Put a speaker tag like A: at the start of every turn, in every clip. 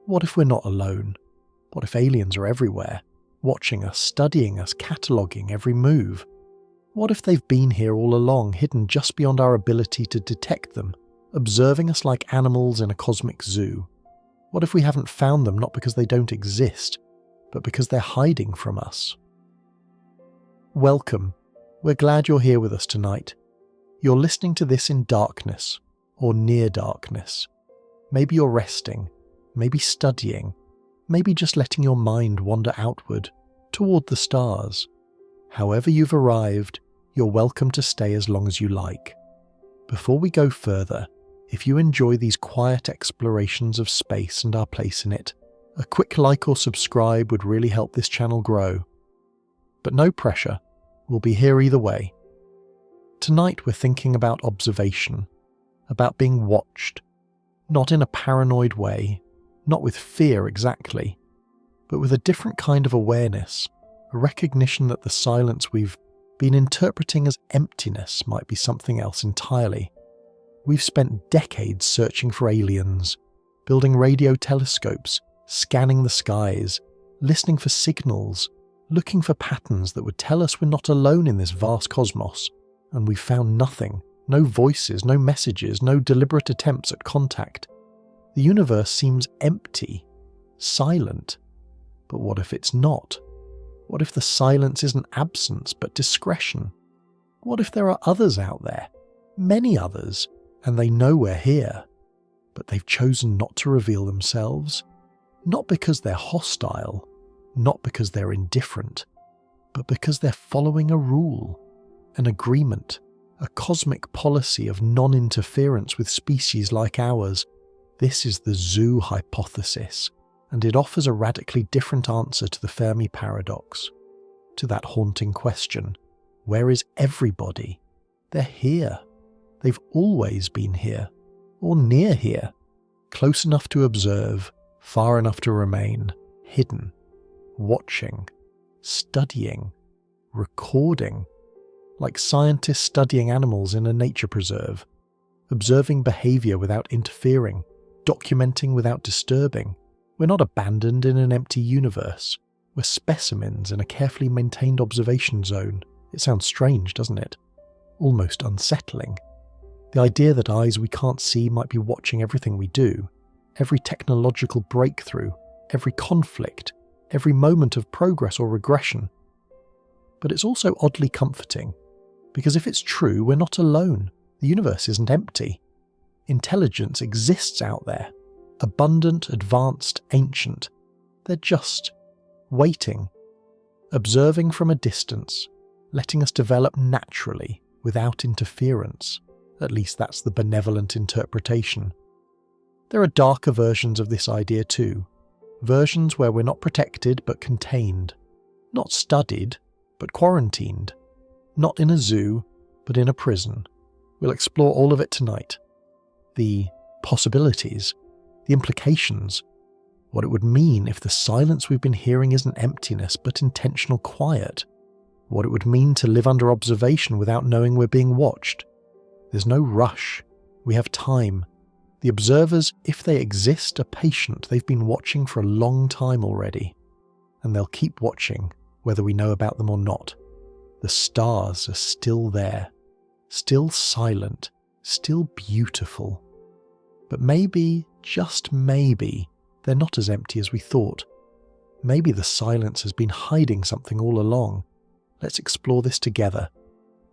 A: What if we're not alone? What if aliens are everywhere, watching us, studying us, cataloguing every move? What if they've been here all along, hidden just beyond our ability to detect them, observing us like animals in a cosmic zoo? What if we haven't found them not because they don't exist, but because they're hiding from us? Welcome. We're glad you're here with us tonight. You're listening to this in darkness, or near darkness. Maybe you're resting, maybe studying, maybe just letting your mind wander outward, toward the stars. However you've arrived, you're welcome to stay as long as you like. Before we go further, if you enjoy these quiet explorations of space and our place in it, a quick like or subscribe would really help this channel grow. But no pressure, we'll be here either way. Tonight we're thinking about observation, about being watched, not in a paranoid way, not with fear exactly, but with a different kind of awareness, a recognition that the silence we've been interpreting as emptiness might be something else entirely. We've spent decades searching for aliens, building radio telescopes, scanning the skies, listening for signals, looking for patterns that would tell us we're not alone in this vast cosmos, and we've found nothing, no voices, no messages, no deliberate attempts at contact. The universe seems empty, silent. But what if it's not? What if the silence isn't absence but discretion? What if there are others out there, many others, and they know we're here, but they've chosen not to reveal themselves? Not because they're hostile, not because they're indifferent, but because they're following a rule, an agreement, a cosmic policy of non-interference with species like ours. This is the zoo hypothesis, and it offers a radically different answer to the Fermi Paradox, to that haunting question, where is everybody? They're here. They've always been here, or near here, close enough to observe, far enough to remain, hidden, watching, studying, recording, like scientists studying animals in a nature preserve, observing behaviour without interfering, documenting without disturbing. We're not abandoned in an empty universe. We're specimens in a carefully maintained observation zone. It sounds strange, doesn't it? Almost unsettling. The idea that eyes we can't see might be watching everything we do, every technological breakthrough, every conflict, every moment of progress or regression. But it's also oddly comforting, because if it's true, we're not alone. The universe isn't empty. Intelligence exists out there, abundant, advanced, ancient. They're just waiting, observing from a distance, letting us develop naturally, without interference. At least that's the benevolent interpretation. There are darker versions of this idea too, versions where we're not protected but contained, not studied but quarantined, not in a zoo but in a prison. We'll explore all of it tonight. The possibilities, the implications, what it would mean if the silence we've been hearing isn't emptiness but intentional quiet, what it would mean to live under observation without knowing we're being watched. There's no rush. We have time. The observers, if they exist, are patient. They've been watching for a long time already, and they'll keep watching whether we know about them or not. The stars are still there, still silent, still beautiful. But maybe, just maybe, they're not as empty as we thought. Maybe the silence has been hiding something all along. Let's explore this together.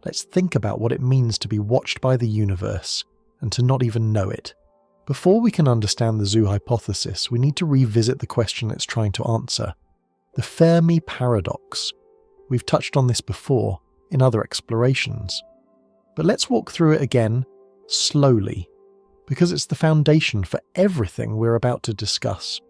A: Let's think about what it means to be watched by the universe and to not even know it. Before we can understand the zoo hypothesis, we need to revisit the question it's trying to answer. The Fermi Paradox. We've touched on this before in other explorations. But let's walk through it again, slowly, because it's the foundation for everything we're about to discuss.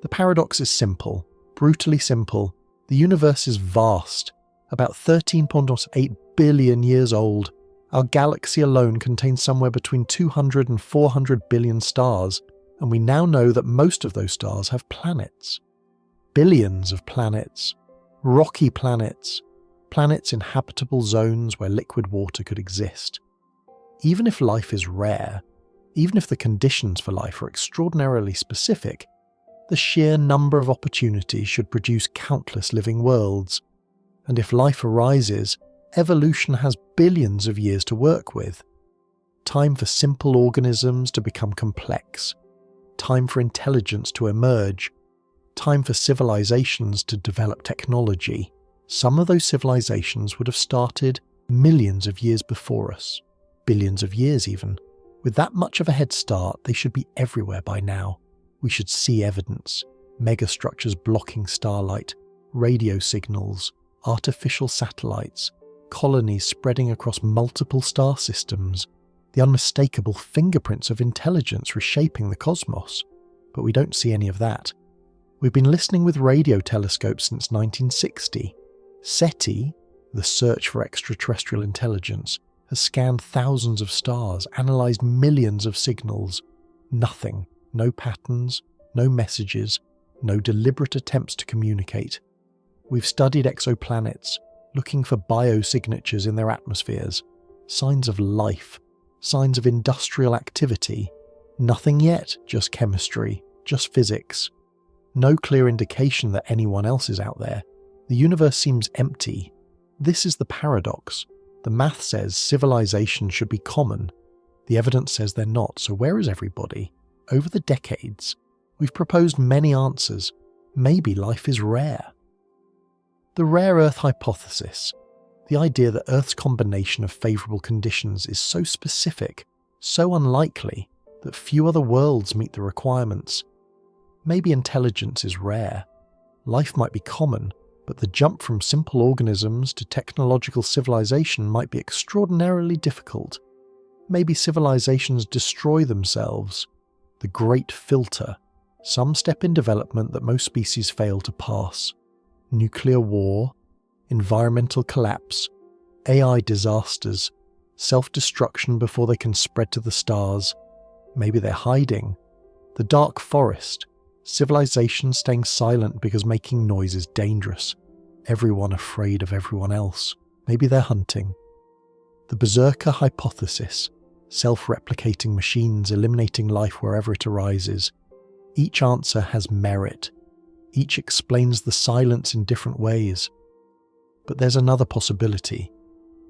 A: The paradox is simple, brutally simple. The universe is vast, about 13.8 billion years old. Our galaxy alone contains somewhere between 200 and 400 billion stars, and we now know that most of those stars have planets. Billions of planets, rocky planets, planets in habitable zones where liquid water could exist. Even if life is rare, even if the conditions for life are extraordinarily specific, The sheer number of opportunities should produce countless living worlds. And if life arises, evolution has billions of years to work with. Time for simple organisms to become complex. Time for intelligence to emerge. Time for civilizations to develop technology. Some of those civilizations would have started millions of years before us. Billions of years even. With that much of a head start, they should be everywhere by now. We should see evidence. Megastructures blocking starlight, radio signals, artificial satellites, colonies spreading across multiple star systems, the unmistakable fingerprints of intelligence reshaping the cosmos. But we don't see any of that. We've been listening with radio telescopes since 1960. SETI, the search for extraterrestrial intelligence, has scanned thousands of stars, analysed millions of signals. Nothing. No patterns, no messages, no deliberate attempts to communicate. We've studied exoplanets, looking for biosignatures in their atmospheres, signs of life, signs of industrial activity. Nothing yet, just chemistry, just physics. No clear indication that anyone else is out there. The universe seems empty. This is the paradox. The math says civilization should be common. The evidence says they're not, so where is everybody? Over the decades, we've proposed many answers. Maybe life is rare. The rare Earth hypothesis, the idea that Earth's combination of favourable conditions is so specific, so unlikely, that few other worlds meet the requirements. Maybe intelligence is rare. Life might be common, but the jump from simple organisms to technological civilization might be extraordinarily difficult. Maybe civilizations destroy themselves. The great filter, some step in development that most species fail to pass. Nuclear war, environmental collapse, AI disasters, self-destruction before they can spread to the stars. Maybe they're hiding. The dark forest, civilization staying silent because making noise is dangerous. Everyone afraid of everyone else. Maybe they're hunting. The berserker hypothesis, self-replicating machines eliminating life wherever it arises. Each answer has merit. Each explains the silence in different ways. But there's another possibility,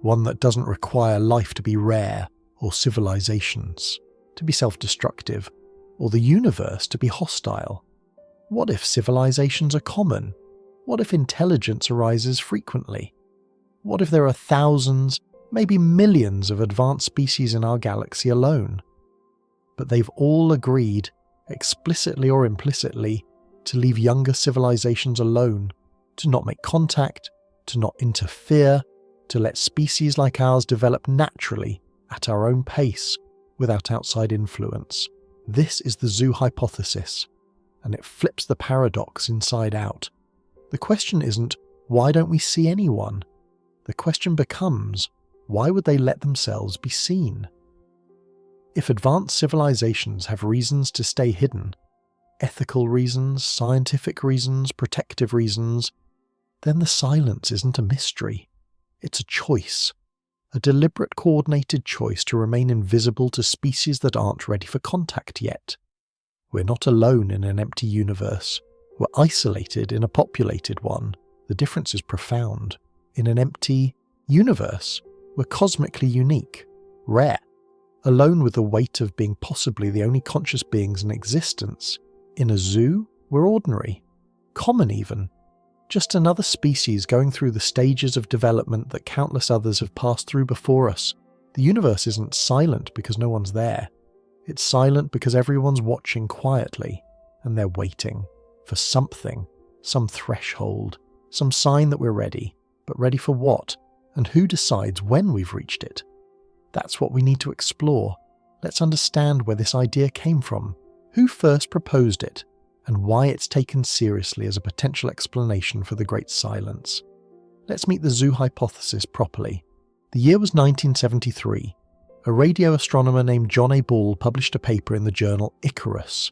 A: one that doesn't require life to be rare or civilizations to be self-destructive, or the universe to be hostile. What if civilizations are common? What if intelligence arises frequently? What if there are thousands, maybe millions of advanced species in our galaxy alone? But they've all agreed, explicitly or implicitly, to leave younger civilizations alone, to not make contact, to not interfere, to let species like ours develop naturally, at our own pace, without outside influence. This is the zoo hypothesis, and it flips the paradox inside out. The question isn't, why don't we see anyone? The question becomes, why would they let themselves be seen? If advanced civilizations have reasons to stay hidden, ethical reasons, scientific reasons, protective reasons, then the silence isn't a mystery. It's a choice. A deliberate, coordinated choice to remain invisible to species that aren't ready for contact yet. We're not alone in an empty universe. We're isolated in a populated one. The difference is profound. In an empty universe, we're cosmically unique, rare, alone with the weight of being possibly the only conscious beings in existence. In a zoo, we're ordinary, common even. Just another species going through the stages of development that countless others have passed through before us. The universe isn't silent because no one's there. It's silent because everyone's watching quietly, and they're waiting for something, some threshold, some sign that we're ready. But ready for what? And who decides when we've reached it? That's what we need to explore. Let's understand where this idea came from, who first proposed it, and why it's taken seriously as a potential explanation for the Great Silence. Let's meet the zoo hypothesis properly. The year was 1973. A radio astronomer named John A. Ball published a paper in the journal Icarus.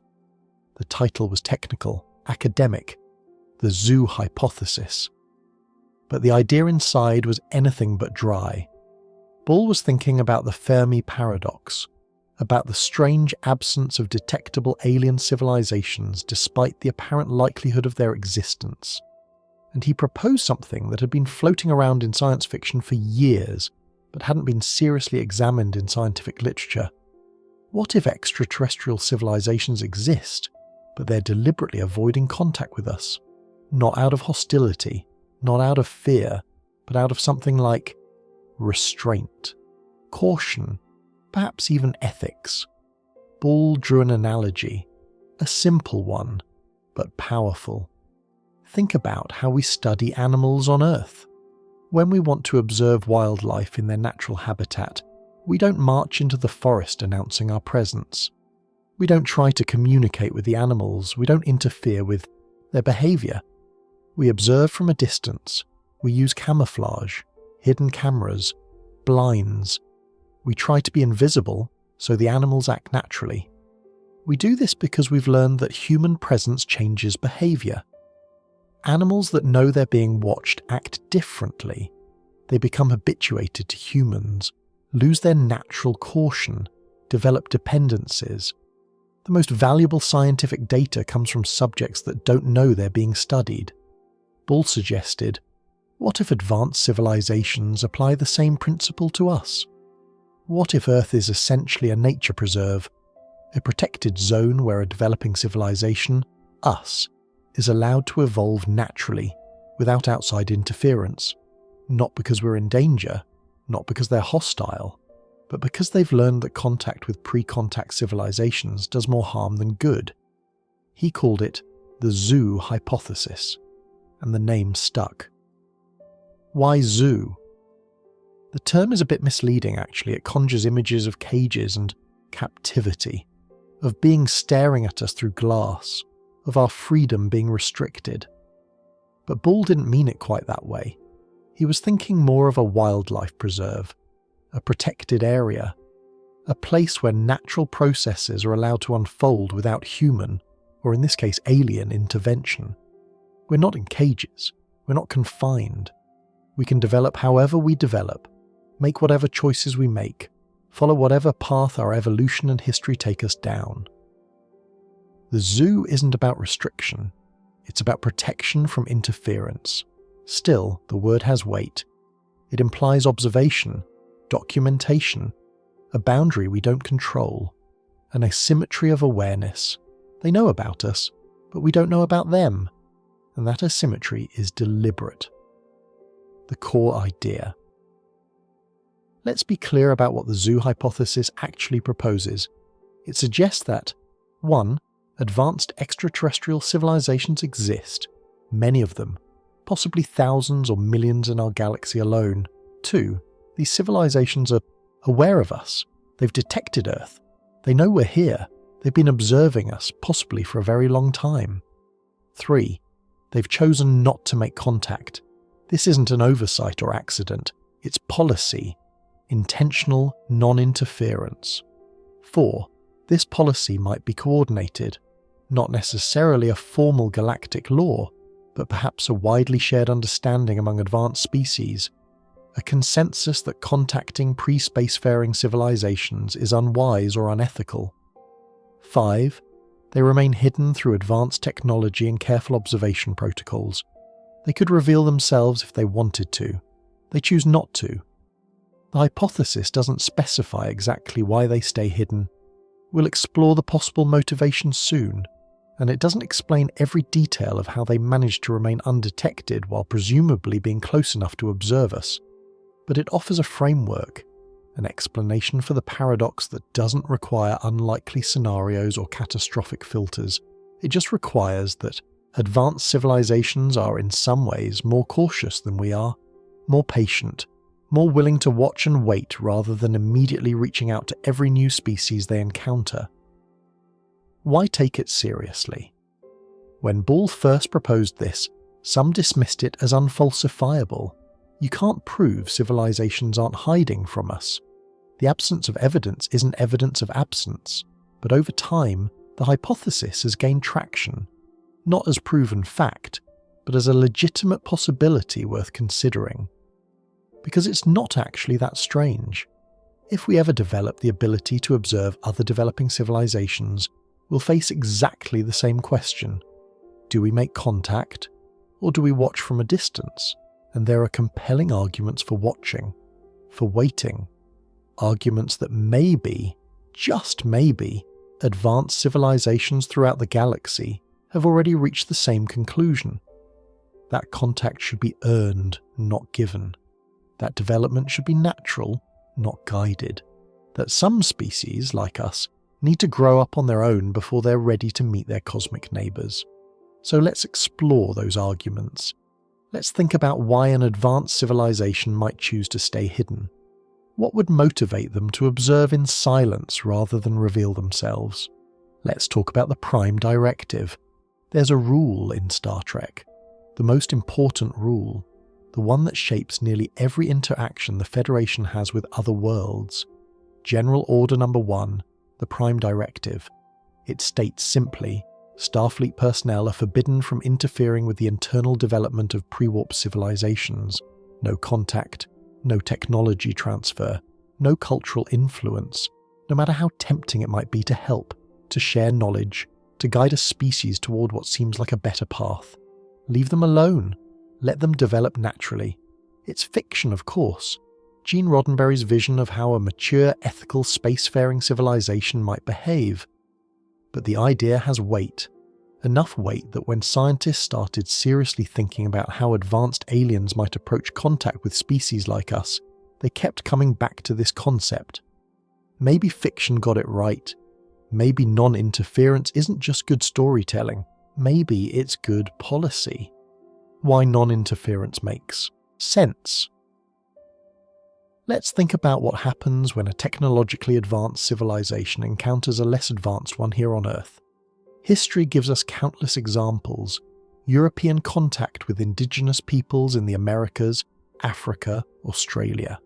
A: The title was technical, academic, the zoo hypothesis. But the idea inside was anything but dry. Ball was thinking about the Fermi Paradox, about the strange absence of detectable alien civilizations despite the apparent likelihood of their existence. And he proposed something that had been floating around in science fiction for years, but hadn't been seriously examined in scientific literature. What if extraterrestrial civilizations exist, but they're deliberately avoiding contact with us? Not out of hostility, not out of fear, but out of something like restraint, caution, perhaps even ethics. Ball drew an analogy, a simple one, but powerful. Think about how we study animals on Earth. When we want to observe wildlife in their natural habitat, we don't march into the forest announcing our presence. We don't try to communicate with the animals, we don't interfere with their behaviour. We observe from a distance, we use camouflage, hidden cameras, blinds. We try to be invisible so the animals act naturally. We do this because we've learned that human presence changes behaviour. Animals that know they're being watched act differently. They become habituated to humans, lose their natural caution, develop dependencies. The most valuable scientific data comes from subjects that don't know they're being studied. Ball suggested, what if advanced civilizations apply the same principle to us? What if Earth is essentially a nature preserve, a protected zone where a developing civilization, us, is allowed to evolve naturally, without outside interference, not because we're in danger, not because they're hostile, but because they've learned that contact with pre-contact civilizations does more harm than good. He called it the zoo hypothesis, and the name stuck. Why zoo? The term is a bit misleading actually. It conjures images of cages and captivity, of being staring at us through glass, of our freedom being restricted. But Ball didn't mean it quite that way. He was thinking more of a wildlife preserve, a protected area, a place where natural processes are allowed to unfold without human, or in this case alien, intervention. We're not in cages, we're not confined. We can develop however we develop, make whatever choices we make, follow whatever path our evolution and history take us down. The zoo isn't about restriction, it's about protection from interference. Still, the word has weight. It implies observation, documentation, a boundary we don't control, an asymmetry of awareness. They know about us, but we don't know about them, and that asymmetry is deliberate. The core idea. Let's be clear about what the zoo hypothesis actually proposes. It suggests that 1. Advanced extraterrestrial civilizations exist, many of them, possibly thousands or millions in our galaxy alone. 2. These civilizations are aware of us. They've detected Earth. They know we're here. They've been observing us, possibly for a very long time. 3. They've chosen not to make contact. This isn't an oversight or accident. It's policy, intentional non-interference. 4. This policy might be coordinated, not necessarily a formal galactic law, but perhaps a widely shared understanding among advanced species, a consensus that contacting pre-spacefaring civilizations is unwise or unethical. 5. They remain hidden through advanced technology and careful observation protocols. They could reveal themselves if they wanted to. They choose not to. The hypothesis doesn't specify exactly why they stay hidden. We'll explore the possible motivations soon, and it doesn't explain every detail of how they manage to remain undetected while presumably being close enough to observe us. But it offers a framework, an explanation for the paradox that doesn't require unlikely scenarios or catastrophic filters. It just requires that advanced civilizations are in some ways more cautious than we are, more patient, more willing to watch and wait rather than immediately reaching out to every new species they encounter. Why take it seriously? When Ball first proposed this, some dismissed it as unfalsifiable. You can't prove civilizations aren't hiding from us. The absence of evidence isn't evidence of absence, but over time, the hypothesis has gained traction, not as proven fact, but as a legitimate possibility worth considering. Because it's not actually that strange. If we ever develop the ability to observe other developing civilizations, we'll face exactly the same question. Do we make contact, or do we watch from a distance? And there are compelling arguments for watching, for waiting, arguments that maybe, just maybe, advanced civilizations throughout the galaxy have already reached the same conclusion. That contact should be earned, not given. That development should be natural, not guided. That some species, like us, need to grow up on their own before they're ready to meet their cosmic neighbours. So let's explore those arguments. Let's think about why an advanced civilization might choose to stay hidden. What would motivate them to observe in silence rather than reveal themselves? Let's talk about the Prime Directive. There's a rule in Star Trek. The most important rule. The one that shapes nearly every interaction the Federation has with other worlds. General Order Number 1, the Prime Directive. It states simply, Starfleet personnel are forbidden from interfering with the internal development of pre-warp civilizations. No contact, no technology transfer, no cultural influence, no matter how tempting it might be to help, to share knowledge, to guide a species toward what seems like a better path. Leave them alone. Let them develop naturally. It's fiction, of course. Gene Roddenberry's vision of how a mature, ethical, spacefaring civilization might behave. But the idea has weight. Enough weight that when scientists started seriously thinking about how advanced aliens might approach contact with species like us, they kept coming back to this concept. Maybe fiction got it right. Maybe non-interference isn't just good storytelling. Maybe it's good policy. Why non-interference makes sense. Let's think about what happens when a technologically advanced civilization encounters a less advanced one here on Earth. History gives us countless examples. European contact with indigenous peoples in the Americas, Africa, Australia.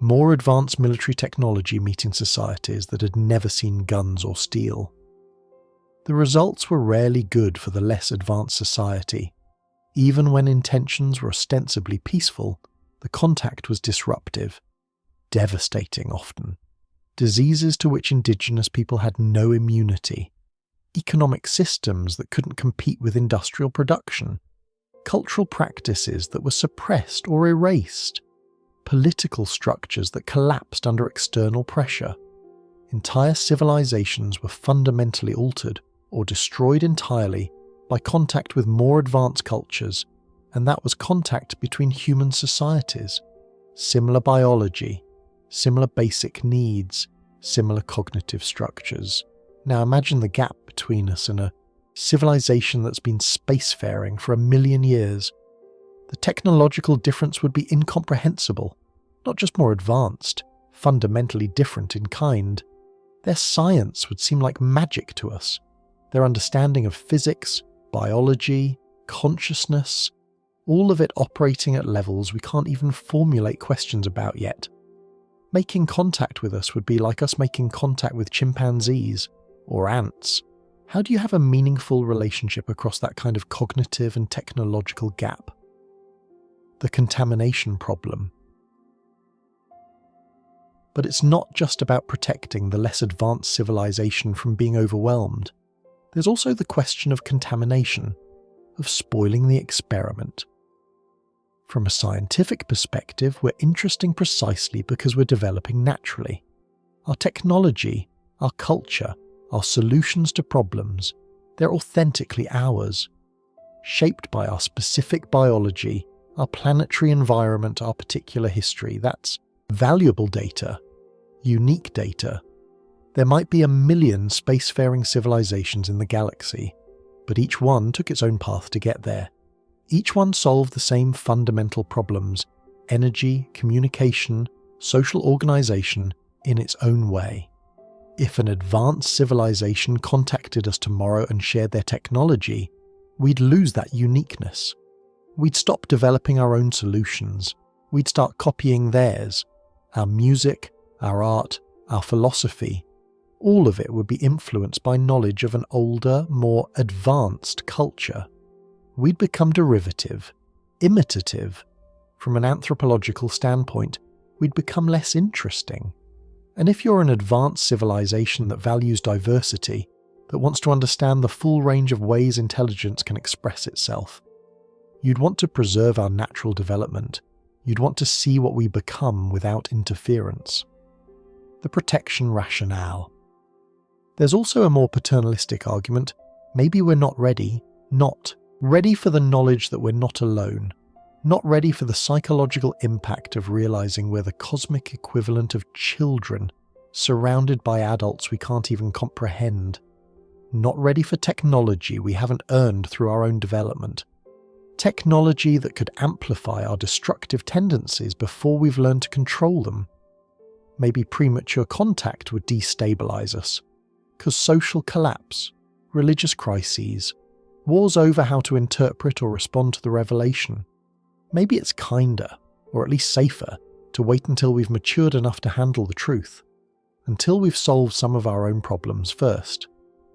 A: More advanced military technology meeting societies that had never seen guns or steel. The results were rarely good for the less advanced society. Even when intentions were ostensibly peaceful, the contact was disruptive, devastating often. Diseases to which indigenous people had no immunity. Economic systems that couldn't compete with industrial production. Cultural practices that were suppressed or erased. Political structures that collapsed under external pressure. Entire civilizations were fundamentally altered or destroyed entirely by contact with more advanced cultures, and that was contact between human societies. Similar biology, similar basic needs, similar cognitive structures. Now imagine the gap between us and a civilization that's been spacefaring for 1 million years. The technological difference would be incomprehensible, not just more advanced, fundamentally different in kind. Their science would seem like magic to us. Their understanding of physics, biology, consciousness, all of it operating at levels we can't even formulate questions about yet. Making contact with us would be like us making contact with chimpanzees or ants. How do you have a meaningful relationship across that kind of cognitive and technological gap? The contamination problem. But it's not just about protecting the less advanced civilization from being overwhelmed. There's also the question of contamination, of spoiling the experiment. From a scientific perspective, we're interesting precisely because we're developing naturally. Our technology, our culture, our solutions to problems, they're authentically ours. Shaped by our specific biology, our planetary environment, our particular history. That's valuable data, unique data. There might be 1 million spacefaring civilizations in the galaxy, but each one took its own path to get there. Each one solved the same fundamental problems: energy, communication, social organization, in its own way. If an advanced civilization contacted us tomorrow and shared their technology, we'd lose that uniqueness. We'd stop developing our own solutions. We'd start copying theirs. Our music, our art, our philosophy, all of it would be influenced by knowledge of an older, more advanced culture. We'd become derivative, imitative. From an anthropological standpoint, we'd become less interesting. And if you're an advanced civilization that values diversity, that wants to understand the full range of ways intelligence can express itself, you'd want to preserve our natural development. You'd want to see what we become without interference. The protection rationale. There's also a more paternalistic argument. Maybe we're not ready for the knowledge that we're not alone, not ready for the psychological impact of realizing we're the cosmic equivalent of children, surrounded by adults we can't even comprehend, not ready for technology we haven't earned through our own development, technology that could amplify our destructive tendencies before we've learned to control them. Maybe premature contact would destabilize us, cause social collapse, religious crises, wars over how to interpret or respond to the revelation. Maybe it's kinder, or at least safer, to wait until we've matured enough to handle the truth, until we've solved some of our own problems first,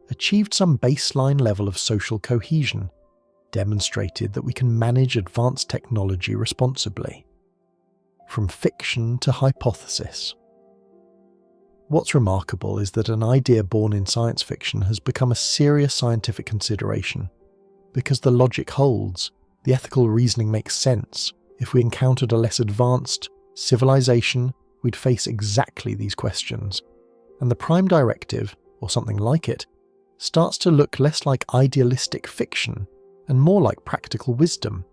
A: achieved some baseline level of social cohesion, demonstrated that we can manage advanced technology responsibly. From fiction to hypothesis. What's remarkable is that an idea born in science fiction has become a serious scientific consideration, because the logic holds, the ethical reasoning makes sense. If we encountered a less advanced civilization, we'd face exactly these questions, and the Prime Directive, or something like it, starts to look less like idealistic fiction and more like practical wisdom.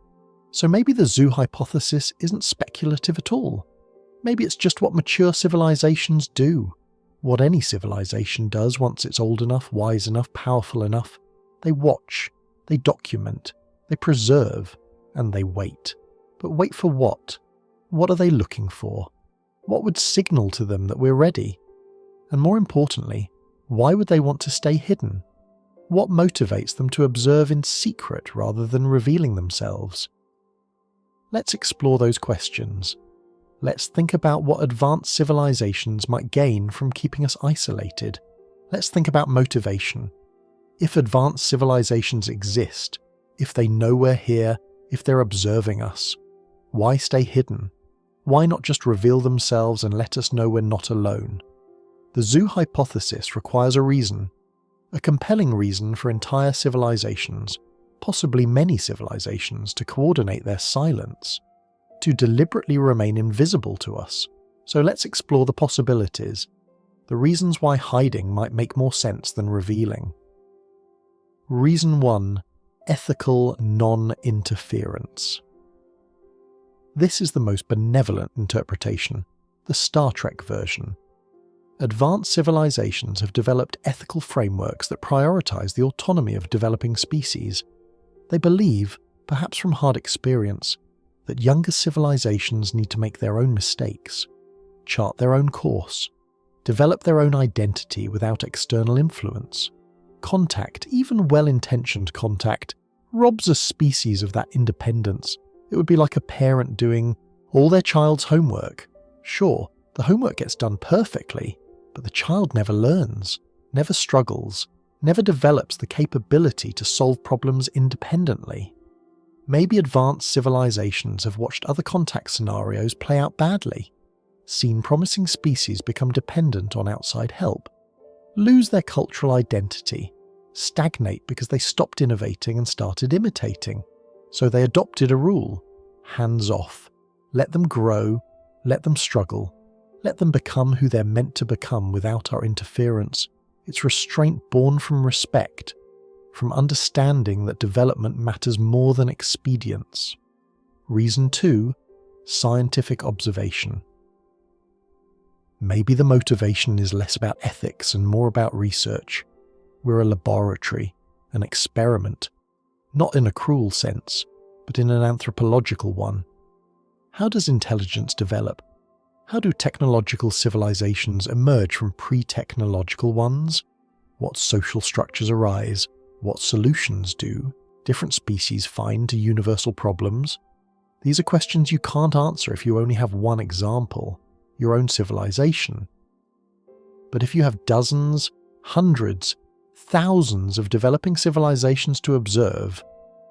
A: So maybe the zoo hypothesis isn't speculative at all. Maybe it's just what mature civilizations do. What any civilization does once it's old enough, wise enough, powerful enough. They watch, they document, they preserve, and they wait. But wait for what? What are they looking for? What would signal to them that we're ready? And more importantly, why would they want to stay hidden? What motivates them to observe in secret rather than revealing themselves? Let's explore those questions. Let's think about what advanced civilizations might gain from keeping us isolated. Let's think about motivation. If advanced civilizations exist, if they know we're here, if they're observing us, why stay hidden? Why not just reveal themselves and let us know we're not alone? The zoo hypothesis requires a reason, a compelling reason for entire civilizations, possibly many civilizations, to coordinate their silence, to deliberately remain invisible to us. So let's explore the possibilities, the reasons why hiding might make more sense than revealing. Reason 1. Ethical non-interference. This is the most benevolent interpretation, the Star Trek version. Advanced civilizations have developed ethical frameworks that prioritize the autonomy of developing species. They believe, perhaps from hard experience, that younger civilizations need to make their own mistakes, chart their own course, develop their own identity without external influence. Contact, even well-intentioned contact, robs a species of that independence. It would be like a parent doing all their child's homework. Sure, the homework gets done perfectly, but the child never learns, never struggles, never develops the capability to solve problems independently. Maybe advanced civilizations have watched other contact scenarios play out badly, seen promising species become dependent on outside help, lose their cultural identity, stagnate because they stopped innovating and started imitating. So they adopted a rule: hands off. Let them grow, let them struggle, let them become who they're meant to become without our interference. It's restraint born from respect, from understanding that development matters more than expedience. Reason 2. Scientific observation. Maybe the motivation is less about ethics and more about research. We're a laboratory, an experiment, not in a cruel sense, but in an anthropological one. How does intelligence develop? How do technological civilizations emerge from pre-technological ones? What social structures arise? What solutions do different species find to universal problems? These are questions you can't answer if you only have one example, your own civilization. But if you have dozens, hundreds, thousands of developing civilizations to observe,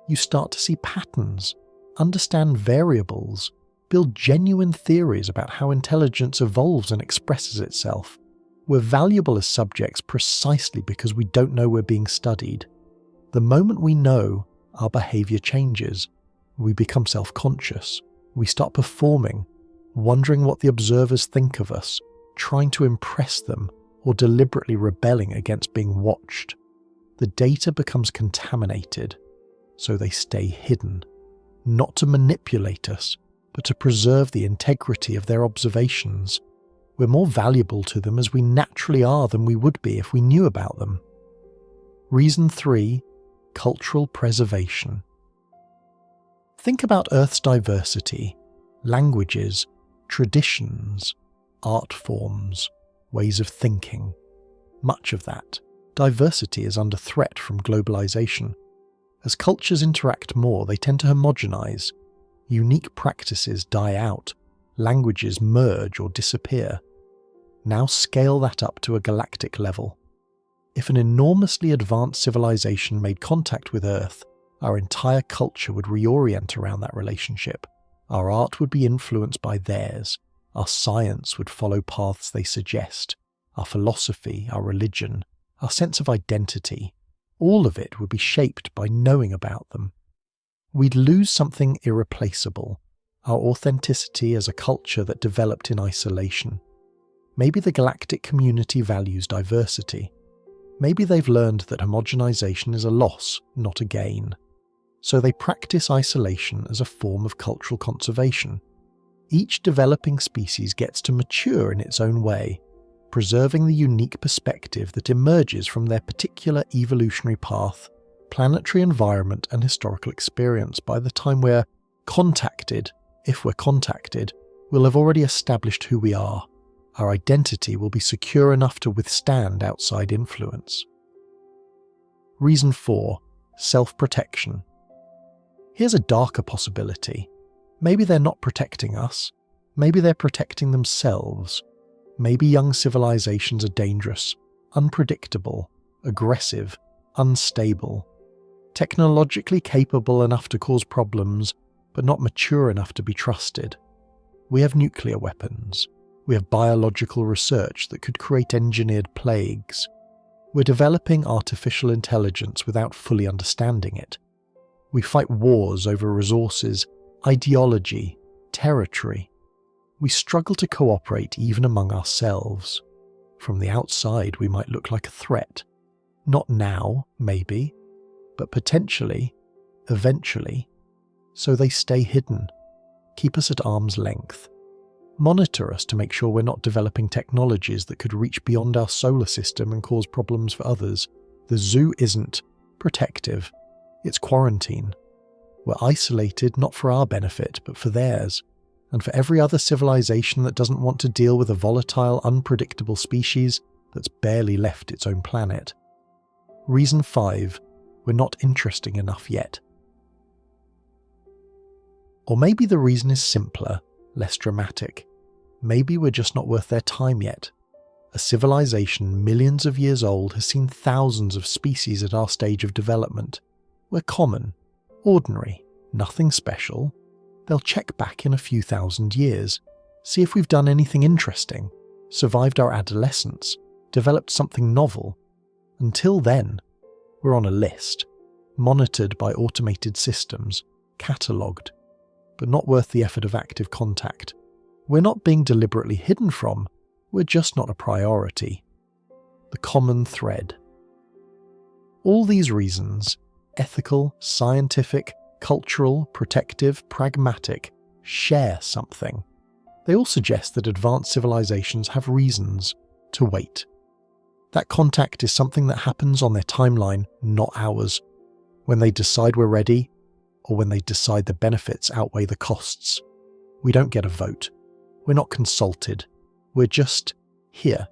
A: you start to see patterns, understand variables, build genuine theories about how intelligence evolves and expresses itself. We're valuable as subjects precisely because we don't know we're being studied. The moment we know, our behaviour changes. We become self-conscious. We start performing, wondering what the observers think of us, trying to impress them, or deliberately rebelling against being watched. The data becomes contaminated, so they stay hidden, not to manipulate us, but to preserve the integrity of their observations. We're more valuable to them as we naturally are than we would be if we knew about them. Reason 3. Cultural preservation. Think about Earth's diversity, languages, traditions, art forms, ways of thinking. Much of that diversity is under threat from globalization. As cultures interact more, they tend to homogenize. Unique practices die out, languages merge or disappear. Now scale that up to a galactic level. If an enormously advanced civilization made contact with Earth, our entire culture would reorient around that relationship. Our art would be influenced by theirs. Our science would follow paths they suggest. Our philosophy, our religion, our sense of identity, all of it would be shaped by knowing about them. We'd lose something irreplaceable, our authenticity as a culture that developed in isolation. Maybe the galactic community values diversity. Maybe they've learned that homogenization is a loss, not a gain. So they practice isolation as a form of cultural conservation. Each developing species gets to mature in its own way, preserving the unique perspective that emerges from their particular evolutionary path, planetary environment and historical experience. By the time we're contacted, if we're contacted, we'll have already established who we are. Our identity will be secure enough to withstand outside influence. Reason 4. Self-protection. Here's a darker possibility. Maybe they're not protecting us. Maybe they're protecting themselves. Maybe young civilizations are dangerous, unpredictable, aggressive, unstable, technologically capable enough to cause problems, but not mature enough to be trusted. We have nuclear weapons. We have biological research that could create engineered plagues. We're developing artificial intelligence without fully understanding it. We fight wars over resources, ideology, territory. We struggle to cooperate even among ourselves. From the outside, we might look like a threat. Not now, maybe, but potentially, eventually. So they stay hidden, keep us at arm's length. Monitor us to make sure we're not developing technologies that could reach beyond our solar system and cause problems for others. The zoo isn't protective, it's quarantine. We're isolated not for our benefit, but for theirs, and for every other civilization that doesn't want to deal with a volatile, unpredictable species that's barely left its own planet. Reason 5. We're not interesting enough yet. Or maybe the reason is simpler, less dramatic. Maybe we're just not worth their time yet. A civilization millions of years old has seen thousands of species at our stage of development. We're common, ordinary, nothing special. They'll check back in a few thousand years, see if we've done anything interesting, survived our adolescence, developed something novel. Until then, we're on a list, monitored by automated systems, catalogued, but not worth the effort of active contact. We're not being deliberately hidden from, we're just not a priority. The common thread. All these reasons, ethical, scientific, cultural, protective, pragmatic, share something. They all suggest that advanced civilizations have reasons to wait. That contact is something that happens on their timeline, not ours. When they decide we're ready, or when they decide the benefits outweigh the costs. We don't get a vote. We're not consulted. We're just here,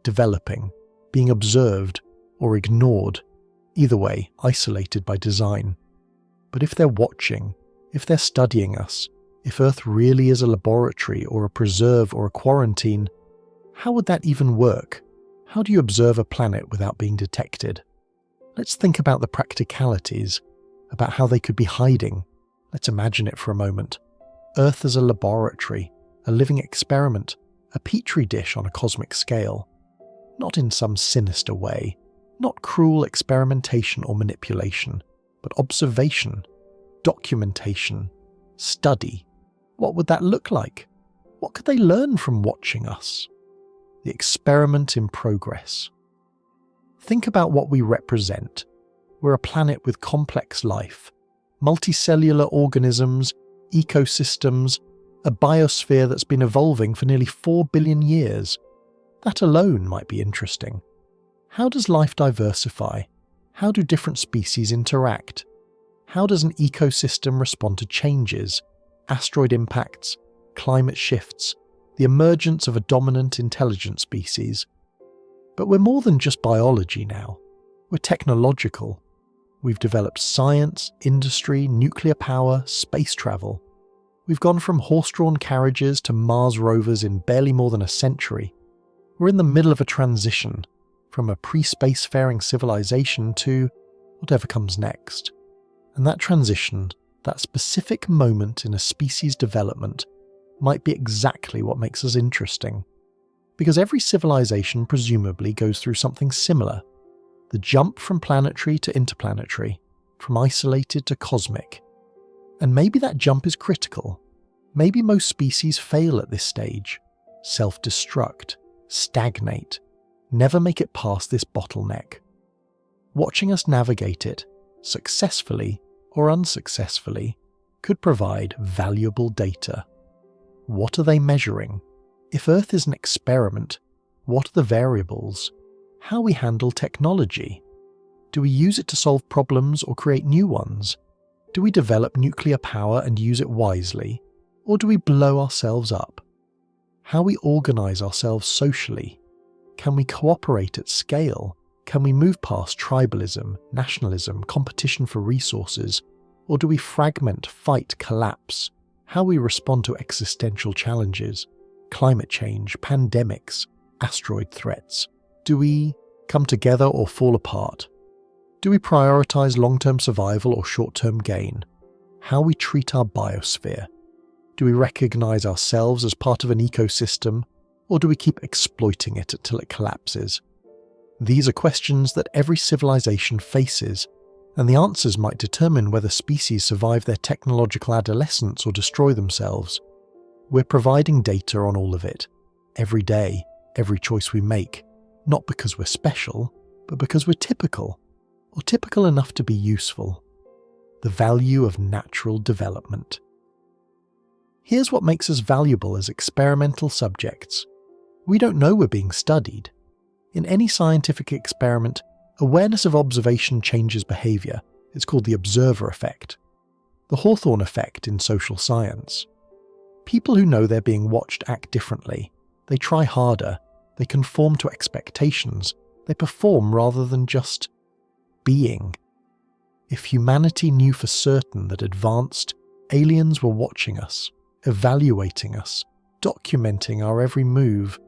A: developing, being observed or ignored, either way, isolated by design. But if they're watching, if they're studying us, if Earth really is a laboratory or a preserve or a quarantine, how would that even work? How do you observe a planet without being detected? Let's think about the practicalities, about how they could be hiding. Let's imagine it for a moment. Earth as a laboratory, a living experiment, a petri dish on a cosmic scale. Not in some sinister way, not cruel experimentation or manipulation, but observation, documentation, study. What would that look like? What could they learn from watching us? The experiment in progress. Think about what we represent. We're a planet with complex life, multicellular organisms, ecosystems, a biosphere that's been evolving for nearly 4 billion years. That alone might be interesting. How does life diversify? How do different species interact? How does an ecosystem respond to changes, asteroid impacts, climate shifts, the emergence of a dominant intelligent species? But we're more than just biology now. We're technological. We've developed science, industry, nuclear power, space travel. We've gone from horse-drawn carriages to Mars rovers in barely more than a century. We're in the middle of a transition from a pre-spacefaring civilization to whatever comes next. And that transition, that specific moment in a species' development, might be exactly what makes us interesting. Because every civilization presumably goes through something similar. The jump from planetary to interplanetary, from isolated to cosmic. And maybe that jump is critical. Maybe most species fail at this stage, self-destruct, stagnate, never make it past this bottleneck. Watching us navigate it, successfully or unsuccessfully, could provide valuable data. What are they measuring? If Earth is an experiment, what are the variables? How we handle technology? Do we use it to solve problems or create new ones? Do we develop nuclear power and use it wisely? Or do we blow ourselves up? How we organize ourselves socially? Can we cooperate at scale? Can we move past tribalism, nationalism, competition for resources? Or do we fragment, fight, collapse? How we respond to existential challenges, climate change, pandemics, asteroid threats? Do we come together or fall apart? Do we prioritize long-term survival or short-term gain? How we treat our biosphere? Do we recognize ourselves as part of an ecosystem, or do we keep exploiting it until it collapses? These are questions that every civilization faces, and the answers might determine whether species survive their technological adolescence or destroy themselves. We're providing data on all of it, every day, every choice we make, not because we're special, but because we're typical, or typical enough to be useful. The value of natural development. Here's what makes us valuable as experimental subjects. We don't know we're being studied. In any scientific experiment, awareness of observation changes behaviour. It's called the observer effect. The Hawthorne effect in social science. People who know they're being watched act differently. They try harder. They conform to expectations. They perform rather than just being. If humanity knew for certain that advanced aliens were watching us, evaluating us, documenting our every move,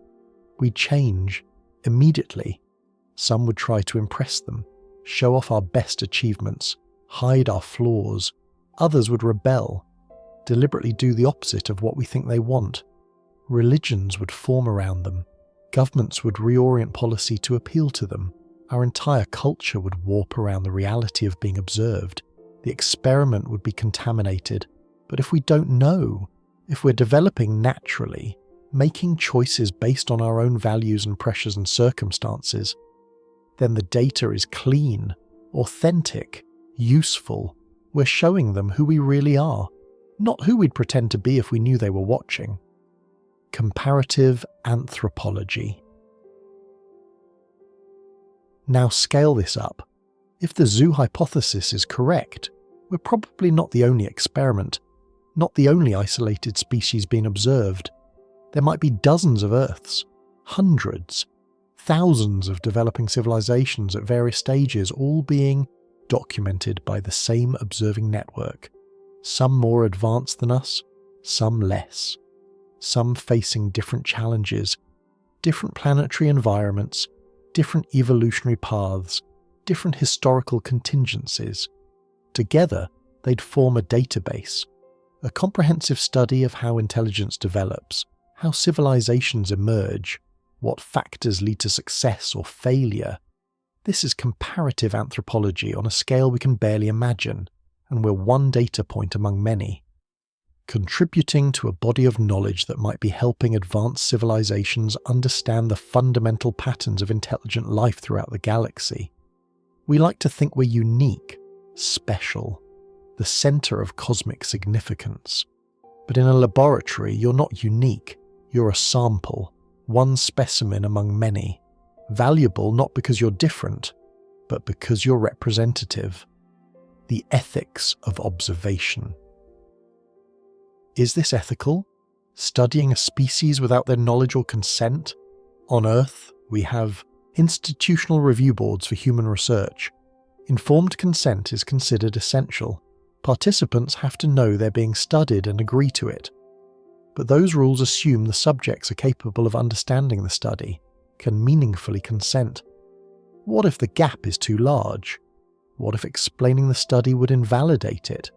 A: we'd change immediately. Some would try to impress them, show off our best achievements, hide our flaws. Others would rebel, deliberately do the opposite of what we think they want. Religions would form around them. Governments would reorient policy to appeal to them. Our entire culture would warp around the reality of being observed. The experiment would be contaminated. But if we don't know, if we're developing naturally, making choices based on our own values and pressures and circumstances, then the data is clean, authentic, useful. We're showing them who we really are, not who we'd pretend to be if we knew they were watching. Comparative anthropology. Now scale this up. If the zoo hypothesis is correct, we're probably not the only experiment, not the only isolated species being observed. There might be dozens of Earths, hundreds, thousands of developing civilizations at various stages, all being documented by the same observing network. Some more advanced than us, some less. Some facing different challenges, different planetary environments, different evolutionary paths, different historical contingencies. Together, they'd form a database, A comprehensive study of how intelligence develops, how civilizations emerge, what factors lead to success or failure. This is comparative anthropology on a scale we can barely imagine, and we're one data point among many. Contributing to a body of knowledge that might be helping advanced civilizations understand the fundamental patterns of intelligent life throughout the galaxy. We like to think we're unique, special, the center of cosmic significance. But in a laboratory, you're not unique. You're a sample, one specimen among many. Valuable not because you're different, but because you're representative. The ethics of observation. Is this ethical? Studying a species without their knowledge or consent? On Earth, we have institutional review boards for human research. Informed consent is considered essential. Participants have to know they're being studied and agree to it. But those rules assume the subjects are capable of understanding the study, can meaningfully consent. What if the gap is too large? What if explaining the study would invalidate it?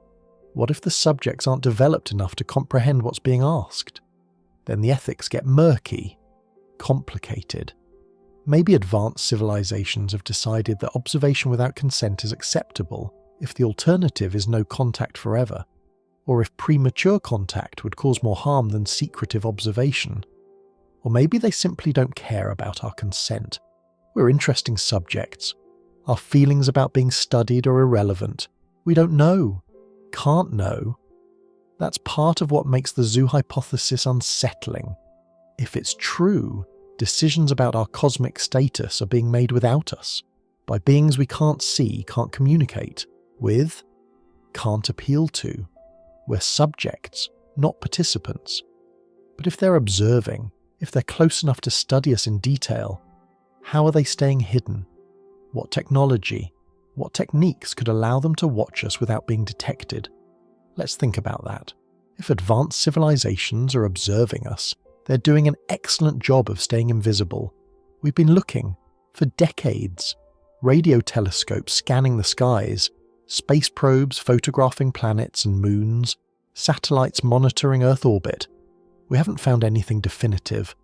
A: What if the subjects aren't developed enough to comprehend what's being asked? Then the ethics get murky, complicated. Maybe advanced civilizations have decided that observation without consent is acceptable if the alternative is no contact forever, or if premature contact would cause more harm than secretive observation. Or maybe they simply don't care about our consent. We're interesting subjects. Our feelings about being studied are irrelevant. We don't know. Can't know. That's part of what makes the zoo hypothesis unsettling. If it's true, decisions about our cosmic status are being made without us, by beings we can't see, can't communicate with, can't appeal to. We're subjects, not participants. But if they're observing, if they're close enough to study us in detail, how are they staying hidden? What technology, what techniques could allow them to watch us without being detected? Let's think about that. If advanced civilizations are observing us, they're doing an excellent job of staying invisible. We've been looking for decades. Radio telescopes scanning the skies, space probes photographing planets and moons, satellites monitoring Earth orbit. We haven't found anything definitive.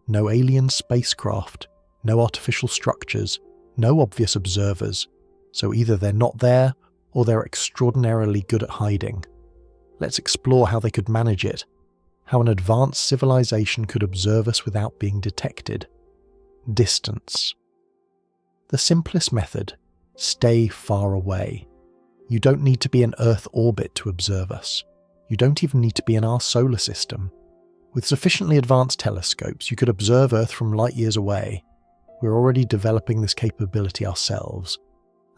A: No alien spacecraft, no artificial structures, no obvious observers. So either they're not there, or they're extraordinarily good at hiding. Let's explore how they could manage it, how an advanced civilization could observe us without being detected. Distance. The simplest method: stay far away. You don't need to be in Earth orbit to observe us. You don't even need to be in our solar system. With sufficiently advanced telescopes, you could observe Earth from light years away. We're already developing this capability ourselves.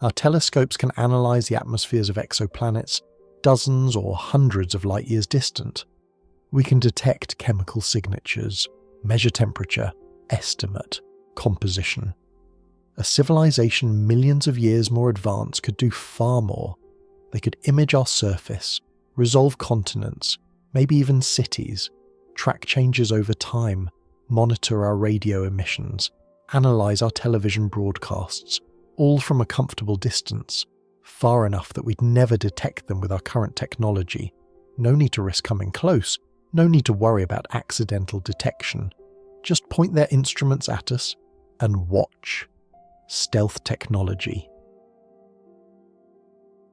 A: Our telescopes can analyze the atmospheres of exoplanets dozens or hundreds of light years distant. We can detect chemical signatures, measure temperature, estimate, composition. A civilization millions of years more advanced could do far more. They could image our surface, resolve continents, maybe even cities, track changes over time, monitor our radio emissions, analyze our television broadcasts, all from a comfortable distance, far enough that we'd never detect them with our current technology. No need to risk coming close, no need to worry about accidental detection. Just point their instruments at us and watch. Stealth technology.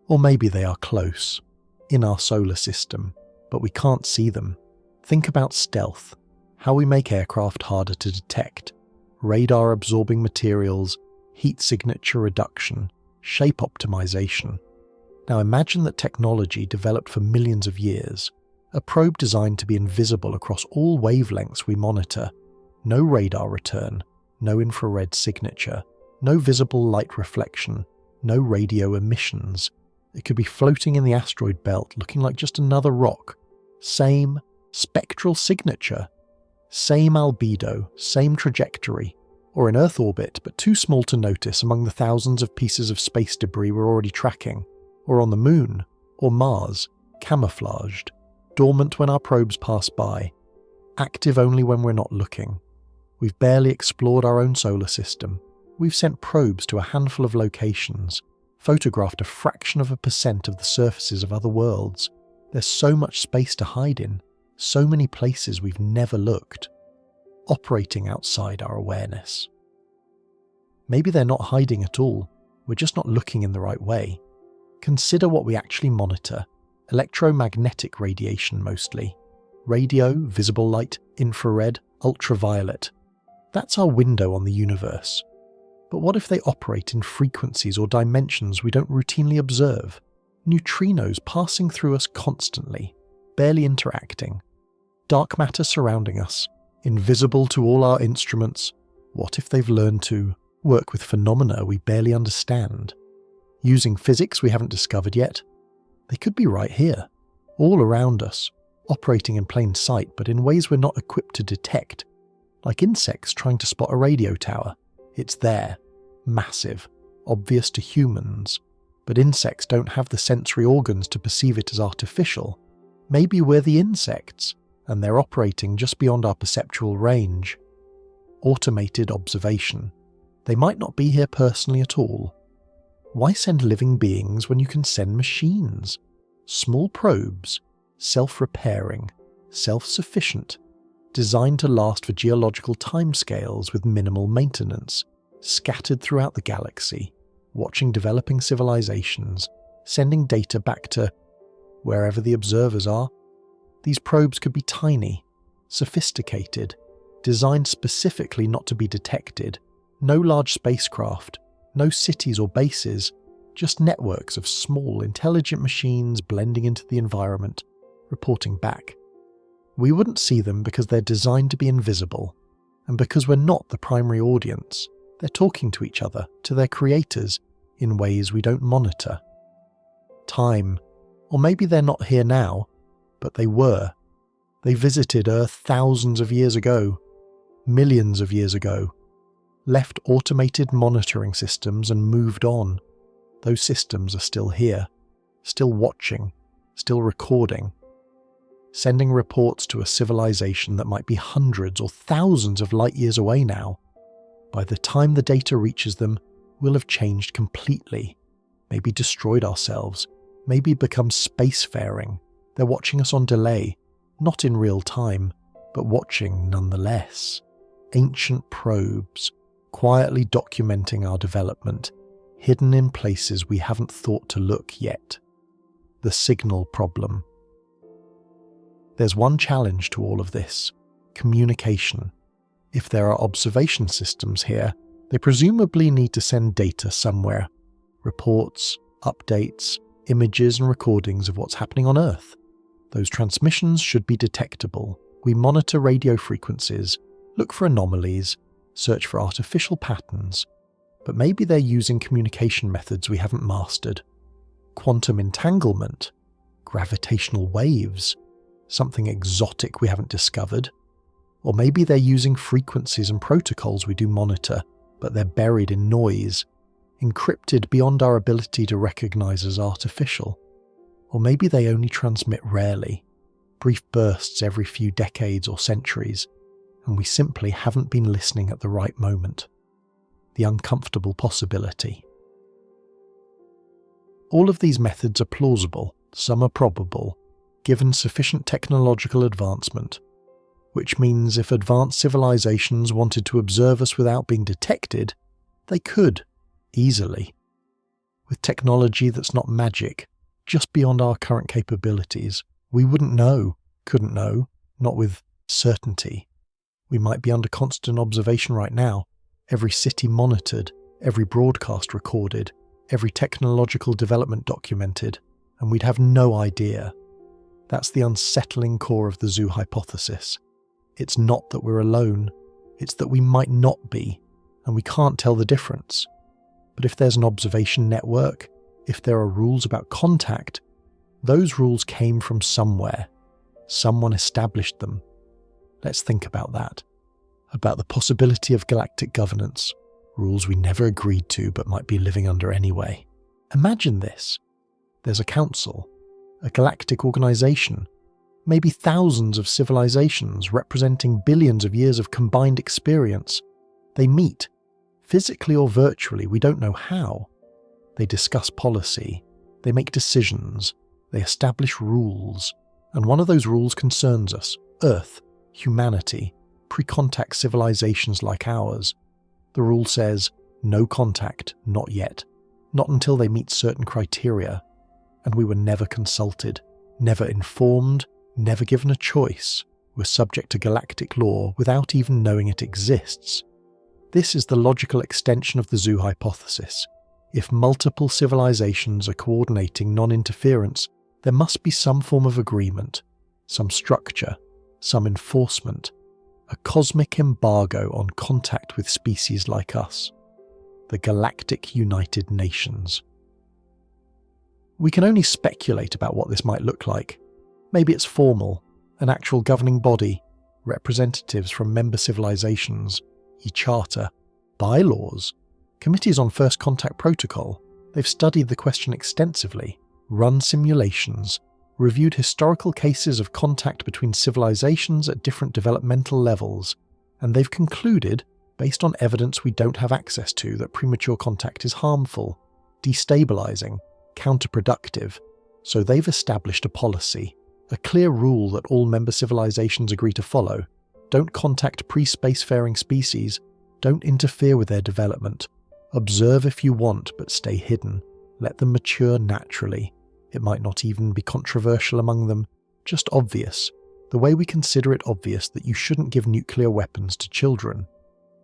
A: Or maybe they are close, in our solar system, but we can't see them. Think about stealth, how we make aircraft harder to detect, radar absorbing materials, heat signature reduction, shape optimization. Now imagine that technology developed for millions of years, a probe designed to be invisible across all wavelengths we monitor, no radar return, no infrared signature, no visible light reflection, no radio emissions. It could be floating in the asteroid belt looking like just another rock. Same spectral signature, same albedo, same trajectory, or in Earth orbit but too small to notice among the thousands of pieces of space debris we're already tracking, or on the Moon, or Mars, camouflaged, dormant when our probes pass by, active only when we're not looking. We've barely explored our own solar system. We've sent probes to a handful of locations, photographed a fraction of a percent of the surfaces of other worlds, There's so much space to hide in, so many places we've never looked, operating outside our awareness. Maybe they're not hiding at all, we're just not looking in the right way. Consider what we actually monitor: electromagnetic radiation mostly. Radio, visible light, infrared, ultraviolet. That's our window on the universe. But what if they operate in frequencies or dimensions we don't routinely observe? Neutrinos passing through us constantly, barely interacting. Dark matter surrounding us, invisible to all our instruments. What if they've learned to work with phenomena we barely understand? Using physics we haven't discovered yet? They could be right here, all around us, operating in plain sight but in ways we're not equipped to detect. Like insects trying to spot a radio tower. It's there, massive, obvious to humans. But insects don't have the sensory organs to perceive it as artificial. Maybe we're the insects, and they're operating just beyond our perceptual range. Automated observation. They might not be here personally at all. Why send living beings when you can send machines? Small probes, self-repairing, self-sufficient, designed to last for geological timescales with minimal maintenance, scattered throughout the galaxy, watching developing civilizations, sending data back to wherever the observers are. These probes could be tiny, sophisticated, designed specifically not to be detected. No large spacecraft, no cities or bases, just networks of small, intelligent machines blending into the environment, reporting back. We wouldn't see them because they're designed to be invisible, and because we're not the primary audience. They're talking to each other, to their creators, in ways we don't monitor. Time. Or maybe they're not here now, but they were. They visited Earth thousands of years ago, millions of years ago, left automated monitoring systems and moved on. Those systems are still here, still watching, still recording, sending reports to a civilization that might be hundreds or thousands of light years away now. By the time the data reaches them, we'll have changed completely, maybe destroyed ourselves, maybe become spacefaring. They're watching us on delay, not in real time, but watching nonetheless. Ancient probes, quietly documenting our development, hidden in places we haven't thought to look yet. The signal problem. There's one challenge to all of this: communication. If there are observation systems here, they presumably need to send data somewhere. Reports, updates, images and recordings of what's happening on Earth. Those transmissions should be detectable. We monitor radio frequencies, look for anomalies, search for artificial patterns. But maybe they're using communication methods we haven't mastered. Quantum entanglement, gravitational waves, something exotic we haven't discovered. Or maybe they're using frequencies and protocols we do monitor, but they're buried in noise, encrypted beyond our ability to recognize as artificial. Or maybe they only transmit rarely, brief bursts every few decades or centuries, and we simply haven't been listening at the right moment. The uncomfortable possibility. All of these methods are plausible, some are probable, given sufficient technological advancement, which means if advanced civilizations wanted to observe us without being detected, they could, easily. With technology that's not magic, just beyond our current capabilities, we wouldn't know, couldn't know, not with certainty. We might be under constant observation right now, every city monitored, every broadcast recorded, every technological development documented, and we'd have no idea. That's the unsettling core of the zoo hypothesis. It's not that we're alone, it's that we might not be, and we can't tell the difference. But if there's an observation network, if there are rules about contact, those rules came from somewhere. Someone established them. Let's think about that. About the possibility of galactic governance, rules we never agreed to but might be living under anyway. Imagine this. There's a council, a galactic organization, maybe thousands of civilizations representing billions of years of combined experience. They meet, physically or virtually, we don't know how. They discuss policy, they make decisions, They establish rules, and one of those rules concerns us, Earth, humanity, pre-contact civilizations like ours. The rule says, no contact, not yet, not until they meet certain criteria, and we were never consulted, never informed, never given a choice. We're subject to galactic law without even knowing it exists. This is the logical extension of the zoo hypothesis. If multiple civilizations are coordinating non-interference, there must be some form of agreement, some structure, some enforcement, a cosmic embargo on contact with species like us, the Galactic United Nations. We can only speculate about what this might look like. Maybe it's formal, an actual governing body, representatives from member civilizations, e-charter, bylaws, committees on first contact protocol. They've studied the question extensively, run simulations, reviewed historical cases of contact between civilizations at different developmental levels, and they've concluded, based on evidence we don't have access to, that premature contact is harmful, destabilizing, counterproductive. So they've established a policy, a clear rule that all member civilizations agree to follow. Don't contact pre-spacefaring species, don't interfere with their development. Observe if you want, but stay hidden. Let them mature naturally. It might not even be controversial among them, just obvious, the way we consider it obvious that you shouldn't give nuclear weapons to children.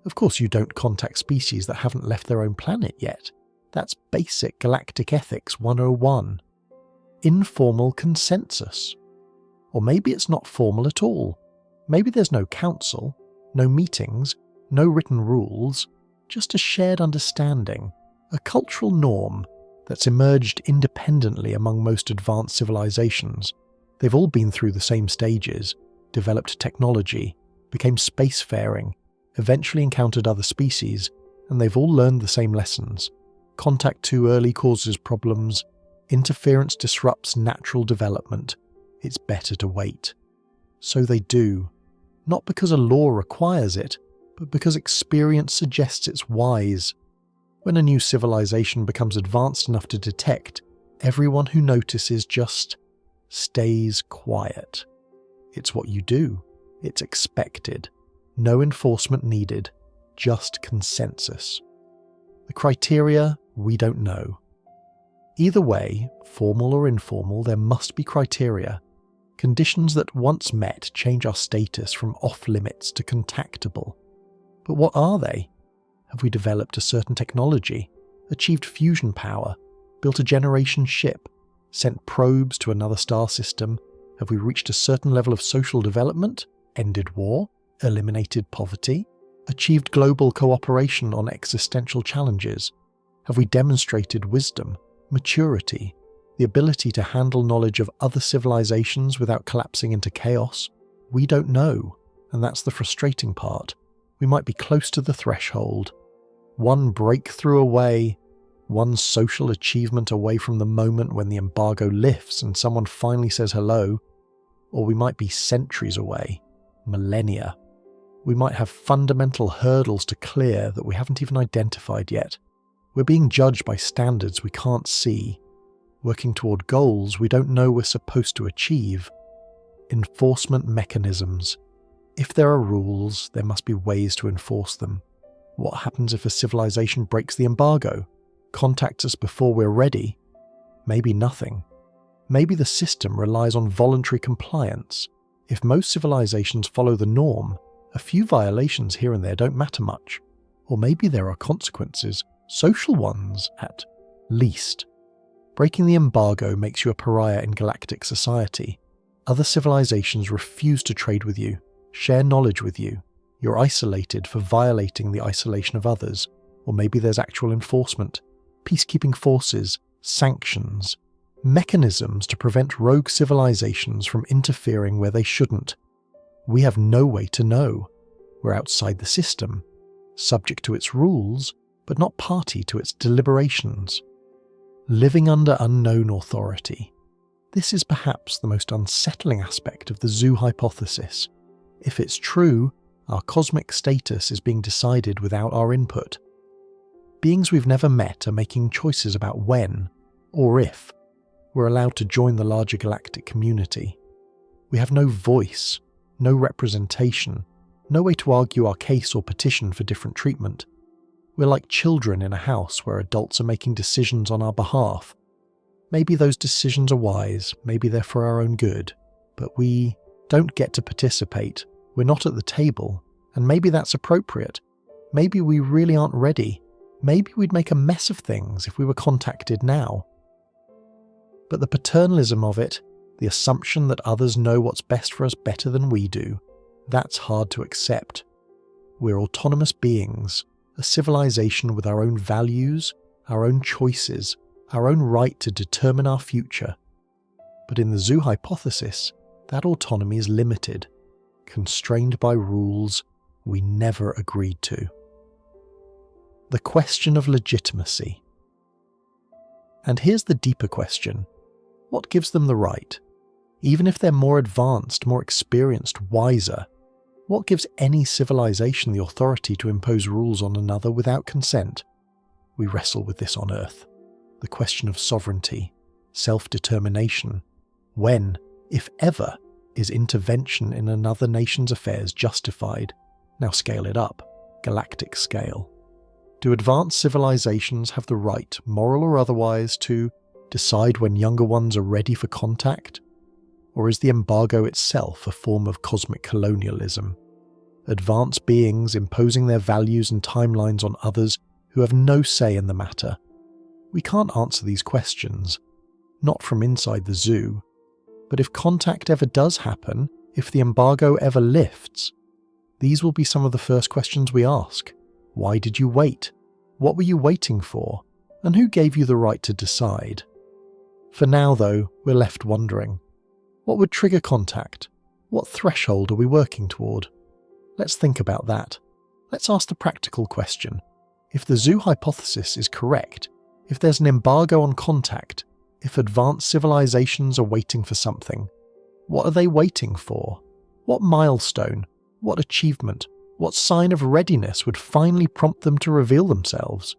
A: Of course you don't contact species that haven't left their own planet yet. That's basic galactic ethics 101. Informal consensus. Or maybe it's not formal at all. Maybe there's no council, no meetings, no written rules, just a shared understanding, a cultural norm that's emerged independently among most advanced civilizations. They've all been through the same stages, developed technology, became spacefaring, eventually encountered other species, and they've all learned the same lessons. Contact too early causes problems, interference disrupts natural development, it's better to wait. So they do, not because a law requires it, but because experience suggests it's wise. When a new civilization becomes advanced enough to detect, everyone who notices just stays quiet. It's what you do. It's expected. No enforcement needed, just consensus. The criteria, we don't know. Either way, formal or informal, there must be criteria. Conditions that once met change our status from off-limits to contactable. But what are they? Have we developed a certain technology, achieved fusion power, built a generation ship, sent probes to another star system? Have we reached a certain level of social development, ended war, eliminated poverty, achieved global cooperation on existential challenges? Have we demonstrated wisdom, maturity, the ability to handle knowledge of other civilizations without collapsing into chaos? We don't know, and that's the frustrating part. We might be close to the threshold, one breakthrough away, one social achievement away from the moment when the embargo lifts and someone finally says hello, or we might be centuries away, millennia. We might have fundamental hurdles to clear that we haven't even identified yet. We're being judged by standards we can't see, working toward goals we don't know we're supposed to achieve. Enforcement mechanisms. If there are rules, there must be ways to enforce them. What happens if a civilization breaks the embargo, contacts us before we're ready? Maybe nothing. Maybe the system relies on voluntary compliance. If most civilizations follow the norm, a few violations here and there don't matter much. Or maybe there are consequences, social ones at least. Breaking the embargo makes you a pariah in galactic society. Other civilizations refuse to trade with you, share knowledge with you. You're isolated for violating the isolation of others. Or maybe there's actual enforcement, peacekeeping forces, sanctions, mechanisms to prevent rogue civilizations from interfering where they shouldn't. We have no way to know. We're outside the system, subject to its rules, but not party to its deliberations. Living under unknown authority. This is perhaps the most unsettling aspect of the zoo hypothesis. If it's true, our cosmic status is being decided without our input. Beings we've never met are making choices about when, or if, we're allowed to join the larger galactic community. We have no voice, no representation, no way to argue our case or petition for different treatment. We're like children in a house where adults are making decisions on our behalf. Maybe those decisions are wise, maybe they're for our own good, but we don't get to participate. We're not at the table, and maybe that's appropriate. Maybe we really aren't ready. Maybe we'd make a mess of things if we were contacted now. But the paternalism of it, the assumption that others know what's best for us better than we do, that's hard to accept. We're autonomous beings, a civilization with our own values, our own choices, our own right to determine our future. But in the zoo hypothesis, that autonomy is limited, constrained by rules we never agreed to. The question of legitimacy. And here's the deeper question. What gives them the right? Even if they're more advanced, more experienced, wiser, what gives any civilization the authority to impose rules on another without consent? We wrestle with this on Earth. The question of sovereignty, self-determination. When, if ever, is intervention in another nation's affairs justified? Now scale it up. Galactic scale. Do advanced civilizations have the right, moral or otherwise, to decide when younger ones are ready for contact? Or is the embargo itself a form of cosmic colonialism? Advanced beings imposing their values and timelines on others who have no say in the matter? We can't answer these questions, not from inside the zoo. But if contact ever does happen, if the embargo ever lifts, these will be some of the first questions we ask. Why did you wait? What were you waiting for? And who gave you the right to decide? For now, though, we're left wondering. What would trigger contact? What threshold are we working toward? Let's think about that. Let's ask the practical question. If the zoo hypothesis is correct, if there's an embargo on contact, if advanced civilizations are waiting for something, what are they waiting for? What milestone, what achievement, what sign of readiness would finally prompt them to reveal themselves?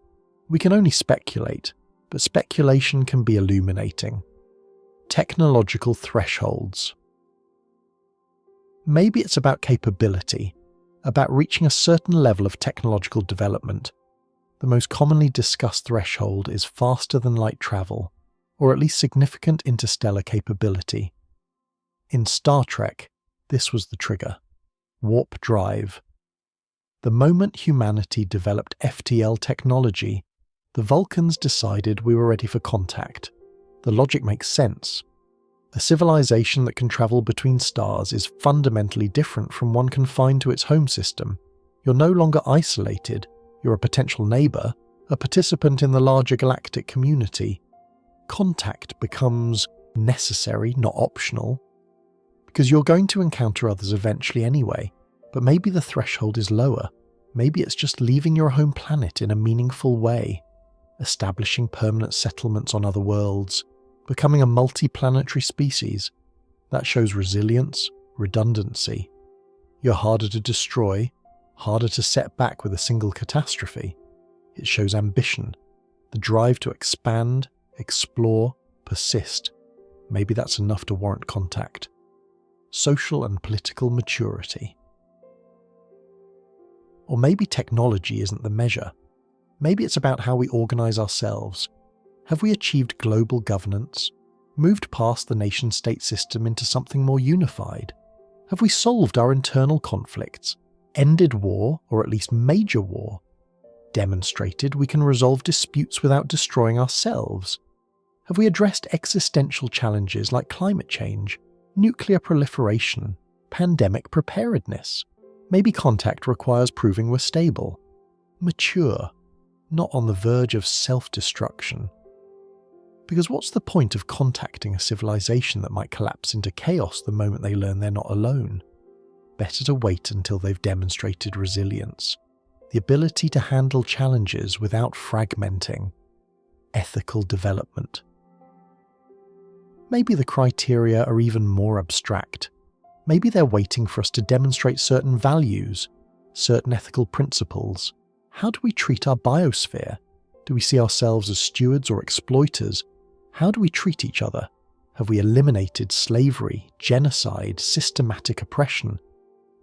A: We can only speculate, but speculation can be illuminating. Technological thresholds. Maybe it's about capability, about reaching a certain level of technological development. The most commonly discussed threshold is faster than light travel, or at least significant interstellar capability. In Star Trek, this was the trigger. Warp drive. The moment humanity developed FTL technology, the Vulcans decided we were ready for contact. The logic makes sense. A civilization that can travel between stars is fundamentally different from one confined to its home system. You're no longer isolated. You're a potential neighbour, a participant in the larger galactic community. Contact becomes necessary, not optional, because you're going to encounter others eventually anyway. But maybe the threshold is lower. Maybe it's just leaving your home planet in a meaningful way, establishing permanent settlements on other worlds, becoming a multi-planetary species. That shows resilience, redundancy. You're harder to destroy, harder to set back with a single catastrophe. It shows ambition, the drive to expand, explore, persist. Maybe that's enough to warrant contact. Social and political maturity. Or maybe technology isn't the measure. Maybe it's about how we organise ourselves. Have we achieved global governance? Moved past the nation-state system into something more unified? Have we solved our internal conflicts? Ended war, or at least major war? Demonstrated we can resolve disputes without destroying ourselves? Have we addressed existential challenges like climate change, nuclear proliferation, pandemic preparedness? Maybe contact requires proving we're stable, mature, not on the verge of self-destruction. Because what's the point of contacting a civilization that might collapse into chaos the moment they learn they're not alone? Better to wait until they've demonstrated resilience, the ability to handle challenges without fragmenting, ethical development. Maybe the criteria are even more abstract. Maybe they're waiting for us to demonstrate certain values, certain ethical principles. How do we treat our biosphere? Do we see ourselves as stewards or exploiters? How do we treat each other? Have we eliminated slavery, genocide, systematic oppression?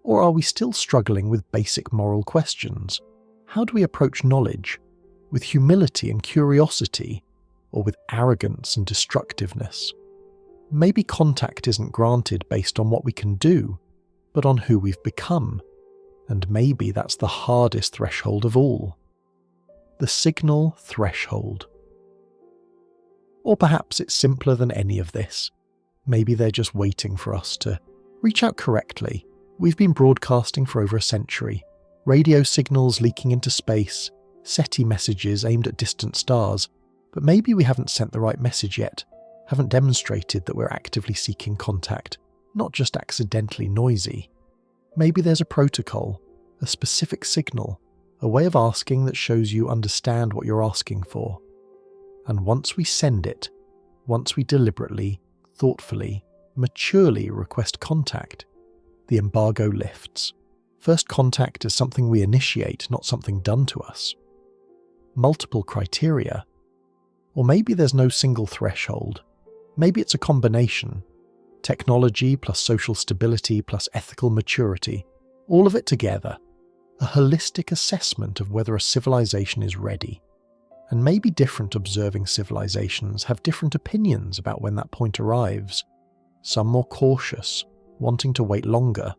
A: Or are we still struggling with basic moral questions? How do we approach knowledge? With humility and curiosity, or with arrogance and destructiveness? Maybe contact isn't granted based on what we can do, but on who we've become. And maybe that's the hardest threshold of all. The signal threshold. Or perhaps it's simpler than any of this. Maybe they're just waiting for us to reach out correctly. We've been broadcasting for over a century. Radio signals leaking into space, SETI messages aimed at distant stars. But maybe we haven't sent the right message yet, haven't demonstrated that we're actively seeking contact, not just accidentally noisy. Maybe there's a protocol, a specific signal, a way of asking that shows you understand what you're asking for. And once we send it, once we deliberately, thoughtfully, maturely request contact, the embargo lifts. First contact is something we initiate, not something done to us. Multiple criteria. Or maybe there's no single threshold. Maybe it's a combination. Technology plus social stability plus ethical maturity. All of it together. A holistic assessment of whether a civilization is ready. And maybe different observing civilizations have different opinions about when that point arrives. Some more cautious, wanting to wait longer.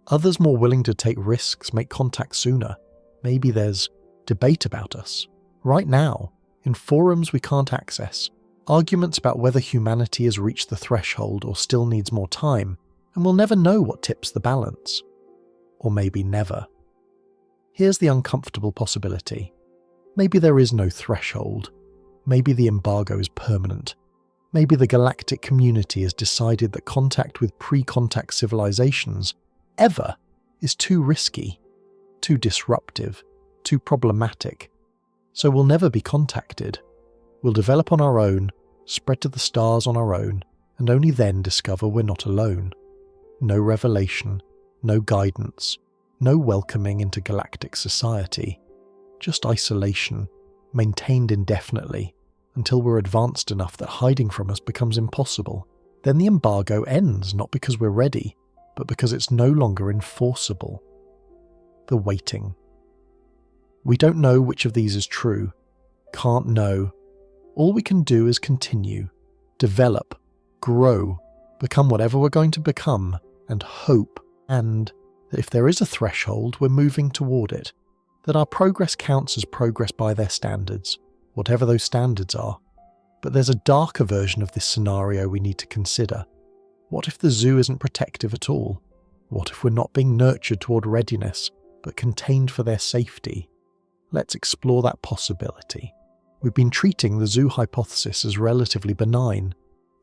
A: Others more willing to take risks, make contact sooner. Maybe there's debate about us. Right now, in forums we can't access. Arguments about whether humanity has reached the threshold or still needs more time, and we'll never know what tips the balance. Or maybe never. Here's the uncomfortable possibility. Maybe there is no threshold. Maybe the embargo is permanent. Maybe the galactic community has decided that contact with pre-contact civilizations, ever, is too risky, too disruptive, too problematic. So we'll never be contacted. We'll develop on our own, spread to the stars on our own, and only then discover we're not alone. No revelation, no guidance, no welcoming into galactic society. Just isolation, maintained indefinitely, until we're advanced enough that hiding from us becomes impossible. Then the embargo ends, not because we're ready, but because it's no longer enforceable. The waiting. We don't know which of these is true, can't know. All we can do is continue, develop, grow, become whatever we're going to become, and hope, and that if there is a threshold, we're moving toward it. That our progress counts as progress by their standards, whatever those standards are. But there's a darker version of this scenario we need to consider. What if the zoo isn't protective at all? What if we're not being nurtured toward readiness, but contained for their safety? Let's explore that possibility. We've been treating the zoo hypothesis as relatively benign,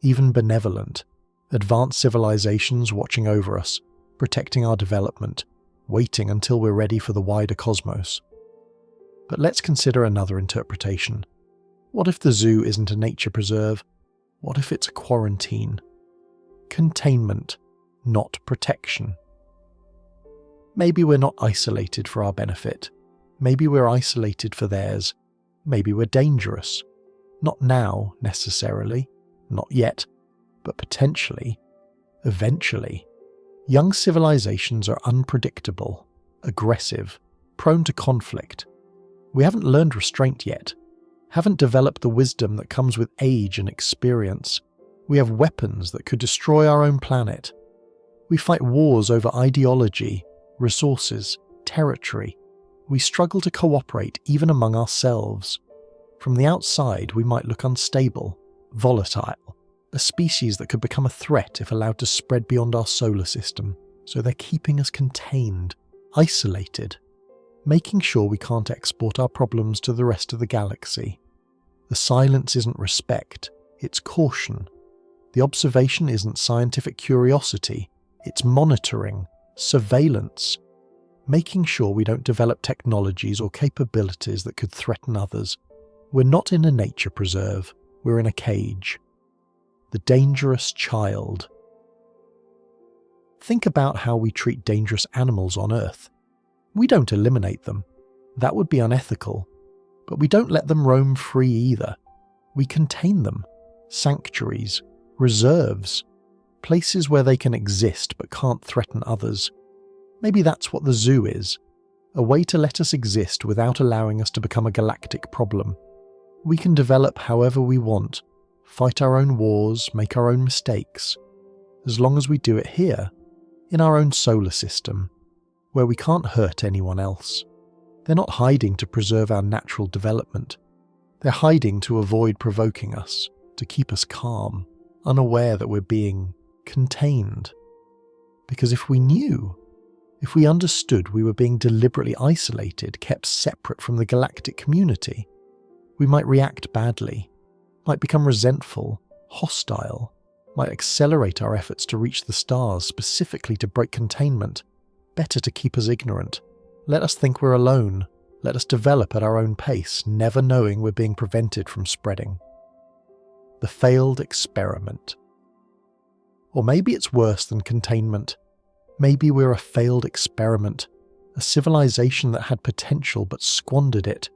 A: even benevolent. Advanced civilizations watching over us, protecting our development, waiting until we're ready for the wider cosmos. But let's consider another interpretation. What if the zoo isn't a nature preserve? What if it's a quarantine? Containment, not protection. Maybe we're not isolated for our benefit. Maybe we're isolated for theirs. Maybe we're dangerous. Not now, necessarily. Not yet. But potentially. Eventually. Young civilizations are unpredictable, aggressive, prone to conflict. We haven't learned restraint yet, haven't developed the wisdom that comes with age and experience. We have weapons that could destroy our own planet. We fight wars over ideology, resources, territory. We struggle to cooperate even among ourselves. From the outside, we might look unstable, volatile, a species that could become a threat if allowed to spread beyond our solar system, so they're keeping us contained, isolated, making sure we can't export our problems to the rest of the galaxy. The silence isn't respect, it's caution. The observation isn't scientific curiosity, it's monitoring, surveillance, making sure we don't develop technologies or capabilities that could threaten others. We're not in a nature preserve, we're in a cage. The dangerous child. Think about how we treat dangerous animals on Earth. We don't eliminate them. That would be unethical. But we don't let them roam free either. We contain them. sanctuaries, reserves, places where they can exist but can't threaten others. Maybe that's what the zoo is, a way to let us exist without allowing us to become a galactic problem. We can develop however we want, fight our own wars, make our own mistakes, as long as we do it here, in our own solar system, where we can't hurt anyone else. They're not hiding to preserve our natural development. They're hiding to avoid provoking us, to keep us calm, unaware that we're being contained. Because if we knew, if we understood we were being deliberately isolated, kept separate from the galactic community, we might react badly, might become resentful, hostile, might accelerate our efforts to reach the stars specifically to break containment. Better to keep us ignorant. Let us think we're alone. Let us develop at our own pace, never knowing we're being prevented from spreading. The failed experiment. Or maybe it's worse than containment. Maybe we're a failed experiment, a civilization that had potential but squandered it.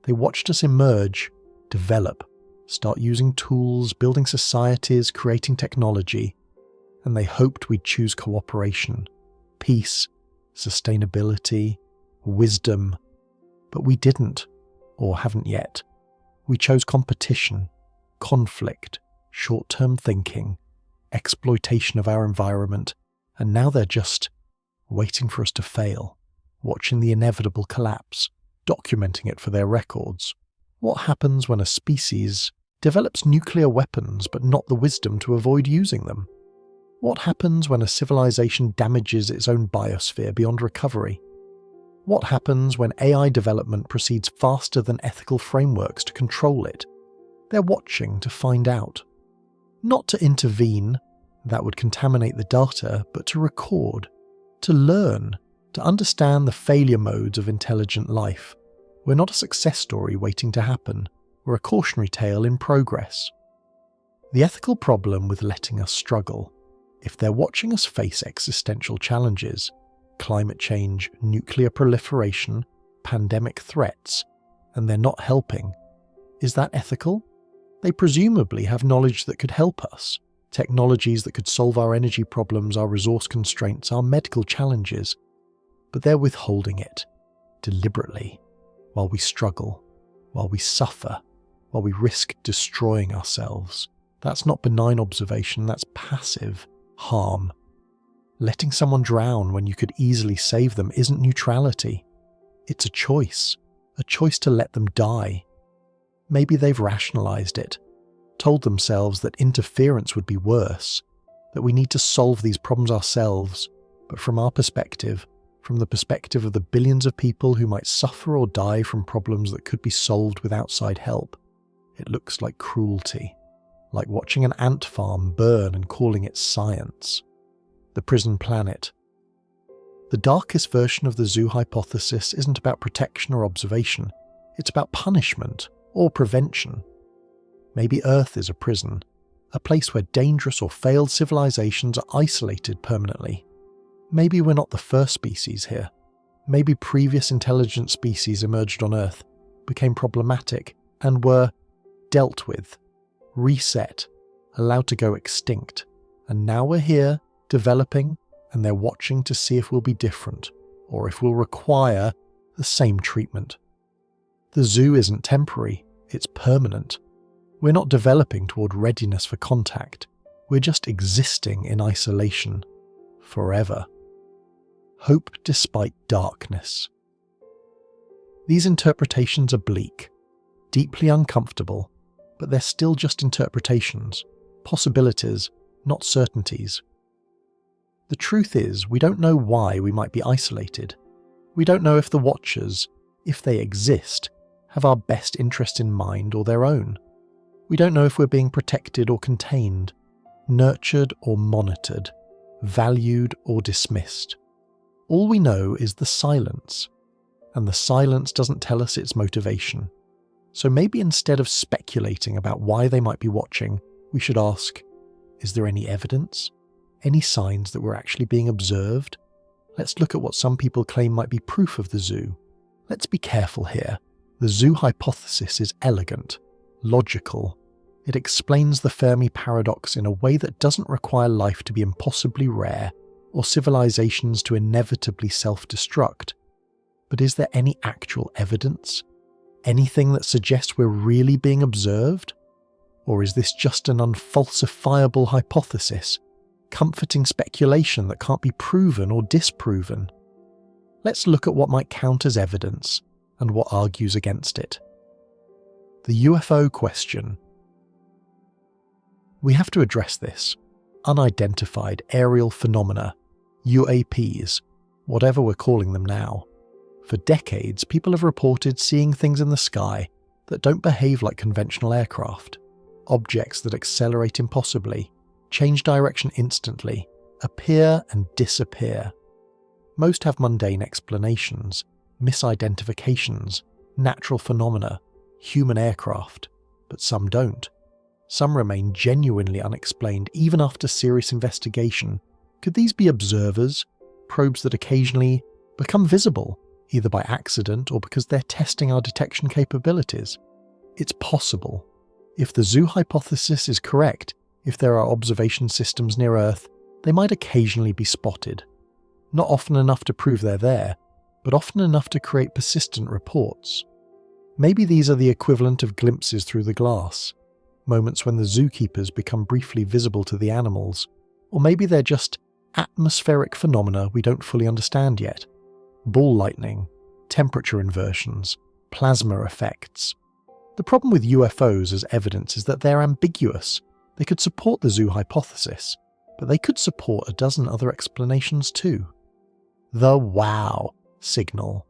A: They watched us emerge, develop, start using tools, building societies, creating technology, and they hoped we'd choose cooperation, peace, sustainability, wisdom. But we didn't, or haven't yet. We chose competition, conflict, short-term thinking, exploitation of our environment, and now they're just waiting for us to fail, watching the inevitable collapse, documenting it for their records. What happens when a species develops nuclear weapons but not the wisdom to avoid using them? What happens when a civilization damages its own biosphere beyond recovery? What happens when AI development proceeds faster than ethical frameworks to control it? They're watching to find out. Not to intervene, that would contaminate the data, but to record, to learn, to understand the failure modes of intelligent life. We're not a success story waiting to happen. We're a cautionary tale in progress. The ethical problem with letting us struggle. If they're watching us face existential challenges, climate change, nuclear proliferation, pandemic threats, and they're not helping, is that ethical? They presumably have knowledge that could help us, technologies that could solve our energy problems, our resource constraints, our medical challenges, but they're withholding it, deliberately, while we struggle, while we suffer, while we risk destroying ourselves. That's not benign observation, that's passive harm. Letting someone drown when you could easily save them isn't neutrality. It's a choice to let them die. Maybe they've rationalized it, told themselves that interference would be worse, that we need to solve these problems ourselves, but from our perspective, from the perspective of the billions of people who might suffer or die from problems that could be solved with outside help, it looks like cruelty, like watching an ant farm burn and calling it science. The prison planet. The darkest version of the zoo hypothesis isn't about protection or observation, it's about punishment or prevention. Maybe Earth is a prison, a place where dangerous or failed civilizations are isolated permanently. Maybe we're not the first species here. Maybe previous intelligent species emerged on Earth, became problematic, and were dealt with, reset, allowed to go extinct. And now we're here, developing, and they're watching to see if we'll be different, or if we'll require the same treatment. The zoo isn't temporary, it's permanent. We're not developing toward readiness for contact, we're just existing in isolation, forever. Hope despite darkness. These interpretations are bleak, deeply uncomfortable, but they're still just interpretations, possibilities, not certainties. The truth is, we don't know why we might be isolated. We don't know if the Watchers, if they exist, have our best interest in mind or their own. We don't know if we're being protected or contained, nurtured or monitored, valued or dismissed. All we know is the silence, and the silence doesn't tell us its motivation. So maybe instead of speculating about why they might be watching, we should ask, is there any evidence? Any signs that we're actually being observed? Let's look at what some people claim might be proof of the zoo. Let's be careful here. The zoo hypothesis is elegant, logical, It explains the Fermi Paradox in a way that doesn't require life to be impossibly rare or civilizations to inevitably self-destruct. But is there any actual evidence? Anything that suggests we're really being observed? Or is this just an unfalsifiable hypothesis, comforting speculation that can't be proven or disproven? Let's look at what might count as evidence and what argues against it. The UFO question. We have to address this. Unidentified aerial phenomena, UAPs, whatever we're calling them now. For decades, people have reported seeing things in the sky that don't behave like conventional aircraft. Objects that accelerate impossibly, change direction instantly, appear and disappear. Most have mundane explanations, misidentifications, natural phenomena, human aircraft, but some don't. Some remain genuinely unexplained even after serious investigation. Could these be observers, probes that occasionally become visible, either by accident or because they're testing our detection capabilities? It's possible. If the zoo hypothesis is correct, if there are observation systems near Earth, they might occasionally be spotted. Not often enough to prove they're there, but often enough to create persistent reports. Maybe these are the equivalent of glimpses through the glass, moments when the zookeepers become briefly visible to the animals, or maybe they're just atmospheric phenomena we don't fully understand yet. Ball lightning, temperature inversions, plasma effects. The problem with UFOs as evidence is that they're ambiguous. They could support the zoo hypothesis, but they could support a dozen other explanations too. The wow signal.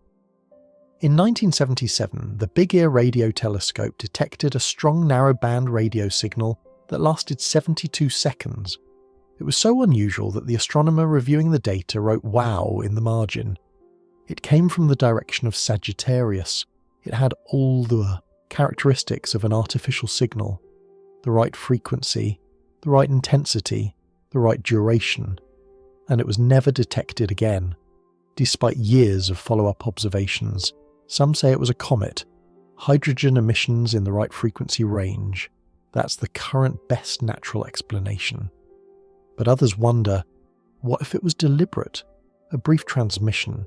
A: In 1977, the Big Ear radio telescope detected a strong narrowband radio signal that lasted 72 seconds. It was so unusual that the astronomer reviewing the data wrote "wow" in the margin. It came from the direction of Sagittarius. It had all the characteristics of an artificial signal. The right frequency, the right intensity, the right duration. And it was never detected again. Despite years of follow-up observations, some say it was a comet. Hydrogen emissions in the right frequency range. That's the current best natural explanation. But others wonder, what if it was deliberate? A brief transmission?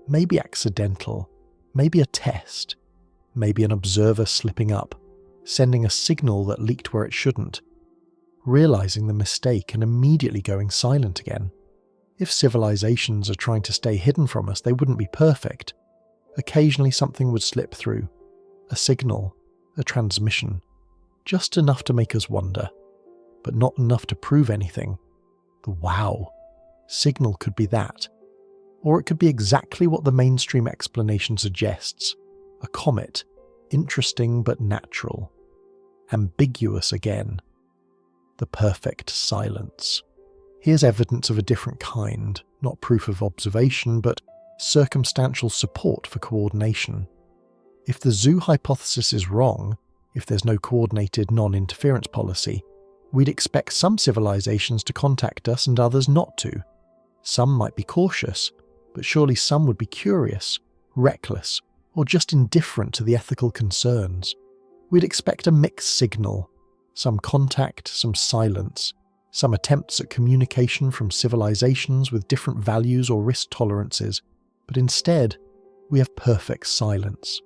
A: Maybe accidental? Maybe a test? Maybe an observer slipping up, sending a signal that leaked where it shouldn't, realizing the mistake and immediately going silent again. If civilizations are trying to stay hidden from us, they wouldn't be perfect. Occasionally something would slip through. A signal, a transmission. Just enough to make us wonder, but not enough to prove anything. The wow signal could be that. Or it could be exactly what the mainstream explanation suggests. A comet, interesting but natural. Ambiguous again. The perfect silence. Here's evidence of a different kind, not proof of observation, but circumstantial support for coordination. If the zoo hypothesis is wrong, if there's no coordinated non-interference policy, we'd expect some civilizations to contact us and others not to. Some might be cautious, but surely some would be curious, reckless, or just indifferent to the ethical concerns. We'd expect a mixed signal, some contact, some silence, some attempts at communication from civilizations with different values or risk tolerances, but instead, we have perfect silence.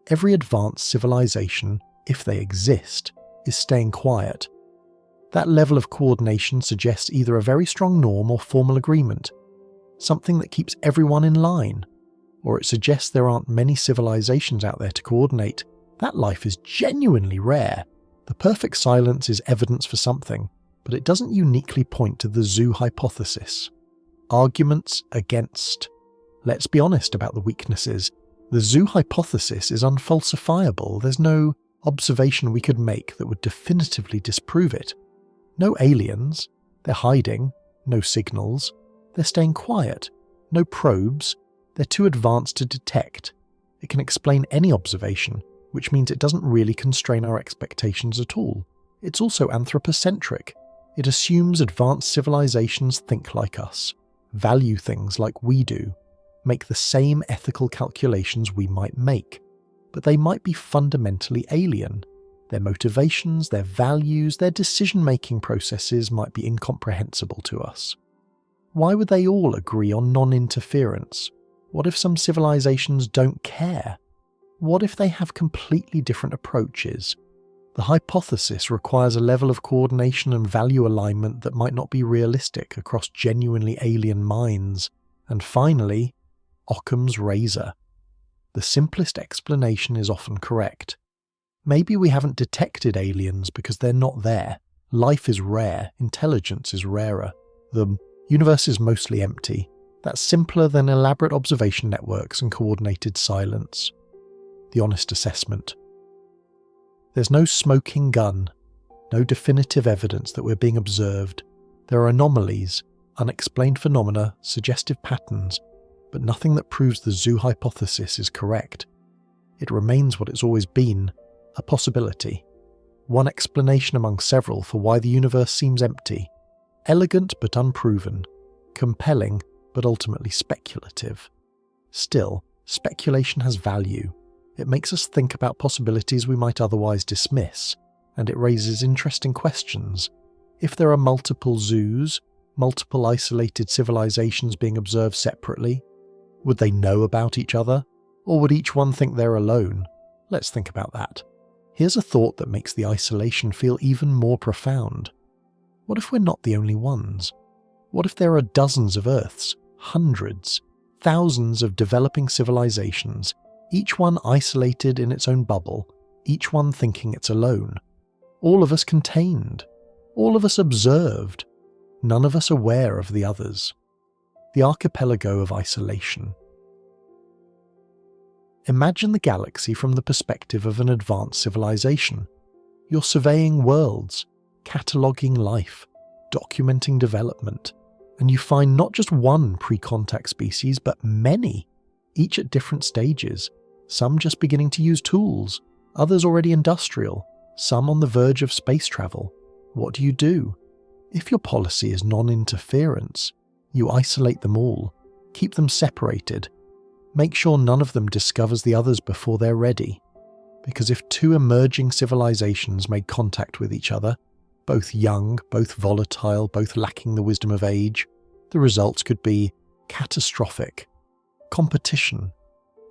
A: Every advanced civilization, if they exist, is staying quiet. That level of coordination suggests either a very strong norm or formal agreement, something that keeps everyone in line, or it suggests there aren't many civilizations out there to coordinate. That life is genuinely rare. The perfect silence is evidence for something, but it doesn't uniquely point to the zoo hypothesis. Arguments against. Let's be honest about the weaknesses. The zoo hypothesis is unfalsifiable. There's no observation we could make that would definitively disprove it. No aliens. They're hiding. No signals. They're staying quiet. No probes. They're too advanced to detect. It can explain any observation, which means it doesn't really constrain our expectations at all. It's also anthropocentric. It assumes advanced civilizations think like us, value things like we do, make the same ethical calculations we might make, but they might be fundamentally alien. Their motivations, their values, their decision-making processes might be incomprehensible to us. Why would they all agree on non-interference? What if some civilizations don't care? What if they have completely different approaches? The hypothesis requires a level of coordination and value alignment that might not be realistic across genuinely alien minds. And finally, Occam's razor. The simplest explanation is often correct. Maybe we haven't detected aliens because they're not there. Life is rare, intelligence is rarer. The universe is mostly empty. That's simpler than elaborate observation networks and coordinated silence. The honest assessment. There's no smoking gun, no definitive evidence that we're being observed. There are anomalies, unexplained phenomena, suggestive patterns, but nothing that proves the zoo hypothesis is correct. It remains what it's always been, a possibility. One explanation among several for why the universe seems empty. Elegant but unproven. Compelling but ultimately speculative. Still, speculation has value. It makes us think about possibilities we might otherwise dismiss, and it raises interesting questions. If there are multiple zoos, multiple isolated civilizations being observed separately, would they know about each other? Or would each one think they're alone? Let's think about that. Here's a thought that makes the isolation feel even more profound. What if we're not the only ones? What if there are dozens of Earths, hundreds, thousands of developing civilizations, each one isolated in its own bubble, each one thinking it's alone? All of us contained, all of us observed, none of us aware of the others. The archipelago of isolation. Imagine the galaxy from the perspective of an advanced civilization. You're surveying worlds, cataloguing life, documenting development, and you find not just one pre-contact species, but many, each at different stages, some just beginning to use tools, others already industrial, some on the verge of space travel. What do? If your policy is non-interference, you isolate them all, keep them separated, make sure none of them discovers the others before they're ready. Because if two emerging civilizations made contact with each other, both young, both volatile, both lacking the wisdom of age, the results could be catastrophic. Competition,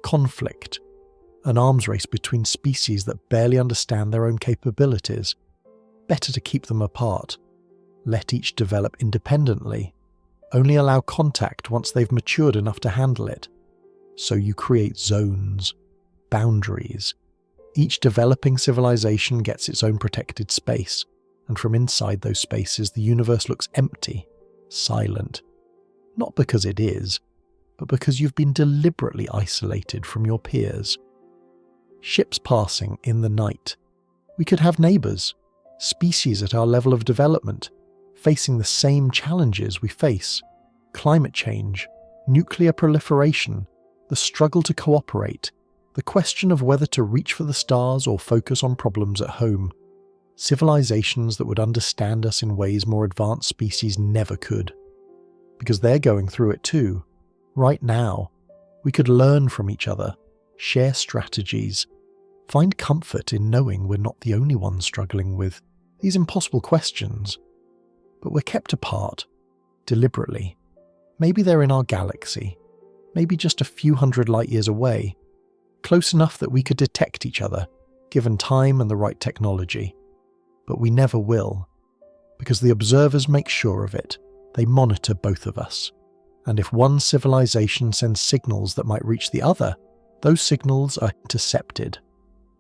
A: conflict, an arms race between species that barely understand their own capabilities. Better to keep them apart. Let each develop independently. Only allow contact once they've matured enough to handle it. So you create zones, boundaries. Each developing civilization gets its own protected space, and from inside those spaces the universe looks empty, silent. Not because it is, but because you've been deliberately isolated from your peers. Ships passing in the night. We could have neighbours, species at our level of development, facing the same challenges we face. Climate change, nuclear proliferation, the struggle to cooperate, the question of whether to reach for the stars or focus on problems at home. Civilizations that would understand us in ways more advanced species never could. Because they're going through it too. Right now, we could learn from each other, share strategies, find comfort in knowing we're not the only ones struggling with these impossible questions. But we're kept apart, deliberately. Maybe they're in our galaxy, maybe just a few hundred light years away, close enough that we could detect each other, given time and the right technology. But we never will, because the observers make sure of it. They monitor both of us. And if one civilization sends signals that might reach the other, those signals are intercepted,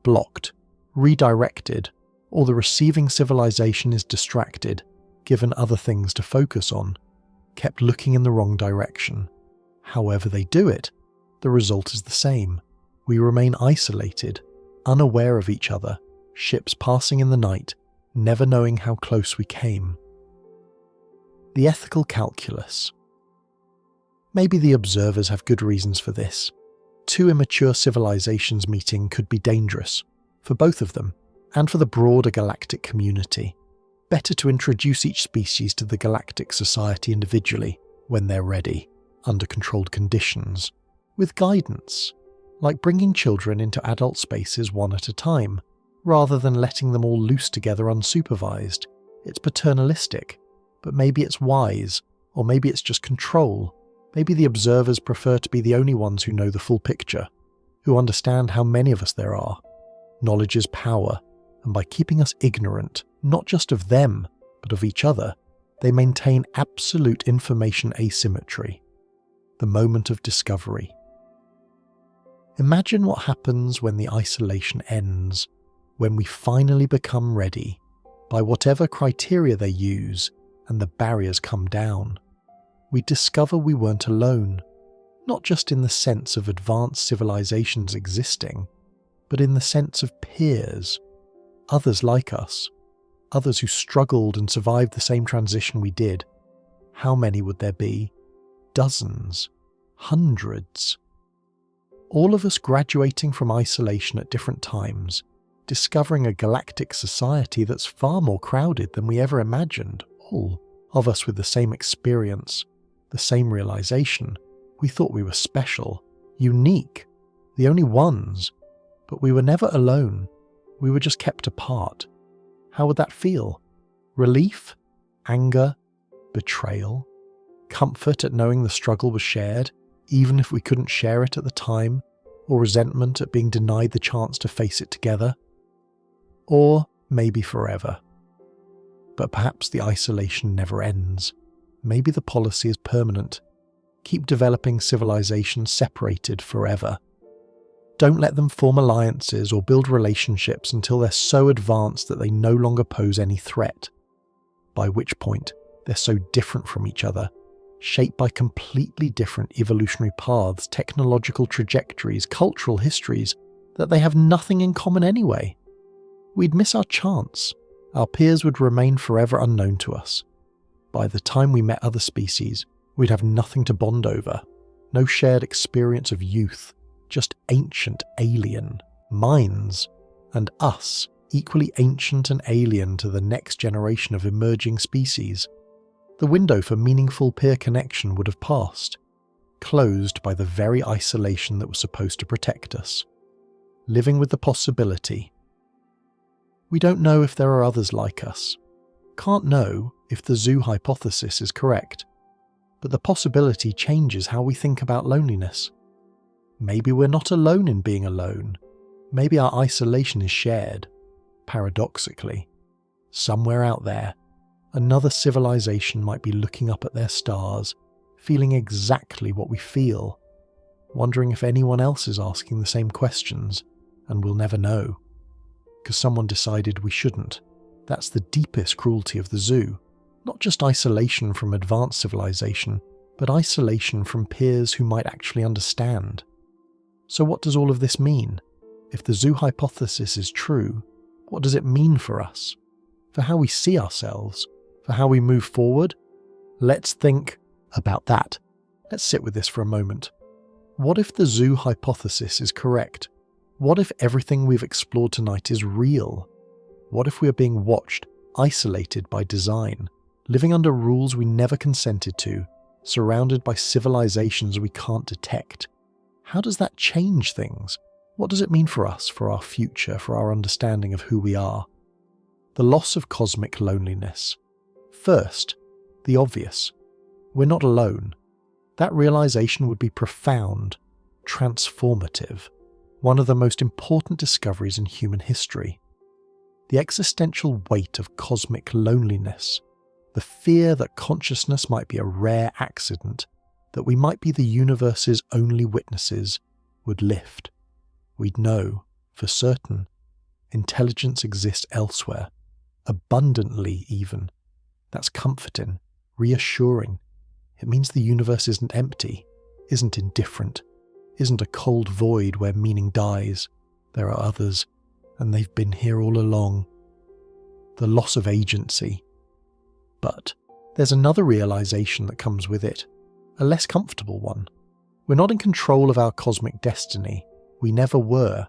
A: blocked, redirected, or the receiving civilization is distracted, given other things to focus on, kept looking in the wrong direction. However they do it, the result is the same. We remain isolated, unaware of each other, ships passing in the night, never knowing how close we came. The ethical calculus. Maybe the observers have good reasons for this. Two immature civilizations meeting could be dangerous, for both of them, and for the broader galactic community. Better to introduce each species to the galactic society individually, when they're ready, under controlled conditions, with guidance, like bringing children into adult spaces one at a time, rather than letting them all loose together unsupervised. It's paternalistic, but maybe it's wise, or maybe it's just control. Maybe the observers prefer to be the only ones who know the full picture, who understand how many of us there are. Knowledge is power, and by keeping us ignorant, not just of them, but of each other, they maintain absolute information asymmetry. The moment of discovery. Imagine what happens when the isolation ends, when we finally become ready, by whatever criteria they use, and the barriers come down. We discover we weren't alone, not just in the sense of advanced civilizations existing, but in the sense of peers, others like us, others who struggled and survived the same transition we did. How many would there be? Dozens, hundreds. All of us graduating from isolation at different times, discovering a galactic society that's far more crowded than we ever imagined, all of us with the same experience, the same realization. We thought we were special, unique, the only ones, but we were never alone. We were just kept apart. How would that feel? Relief? Anger? Betrayal? Comfort at knowing the struggle was shared, even if we couldn't share it at the time, or resentment at being denied the chance to face it together? Or maybe forever. But perhaps the isolation never ends. Maybe the policy is permanent. Keep developing civilizations separated forever. Don't let them form alliances or build relationships until they're so advanced that they no longer pose any threat, by which point they're so different from each other, shaped by completely different evolutionary paths, technological trajectories, cultural histories, that they have nothing in common anyway. We'd miss our chance. Our peers would remain forever unknown to us. By the time we met other species, we'd have nothing to bond over, no shared experience of youth, just ancient alien minds, and us, equally ancient and alien to the next generation of emerging species. The window for meaningful peer connection would have passed, closed by the very isolation that was supposed to protect us. Living with the possibility. We don't know if there are others like us. Can't know if the zoo hypothesis is correct. But the possibility changes how we think about loneliness. Maybe we're not alone in being alone. Maybe our isolation is shared, paradoxically. Somewhere out there, another civilization might be looking up at their stars, feeling exactly what we feel, wondering if anyone else is asking the same questions, and we'll never know. Because someone decided we shouldn't. That's the deepest cruelty of the zoo. Not just isolation from advanced civilization, but isolation from peers who might actually understand. So what does all of this mean? If the zoo hypothesis is true, what does it mean for us? For how we see ourselves? For how we move forward? Let's think about that. Let's sit with this for a moment. What if the zoo hypothesis is correct? What if everything we've explored tonight is real? What if we are being watched, isolated by design, living under rules we never consented to, surrounded by civilizations we can't detect? How does that change things? What does it mean for us, for our future, for our understanding of who we are? The loss of cosmic loneliness. First, the obvious. We're not alone. That realization would be profound, transformative, one of the most important discoveries in human history. The existential weight of cosmic loneliness, the fear that consciousness might be a rare accident, that we might be the universe's only witnesses, would lift. We'd know, for certain, intelligence exists elsewhere, abundantly even. That's comforting, reassuring. It means the universe isn't empty, isn't indifferent, isn't a cold void where meaning dies. There are others, and they've been here all along. The loss of agency. But there's another realization that comes with it, a less comfortable one. We're not in control of our cosmic destiny. We never were.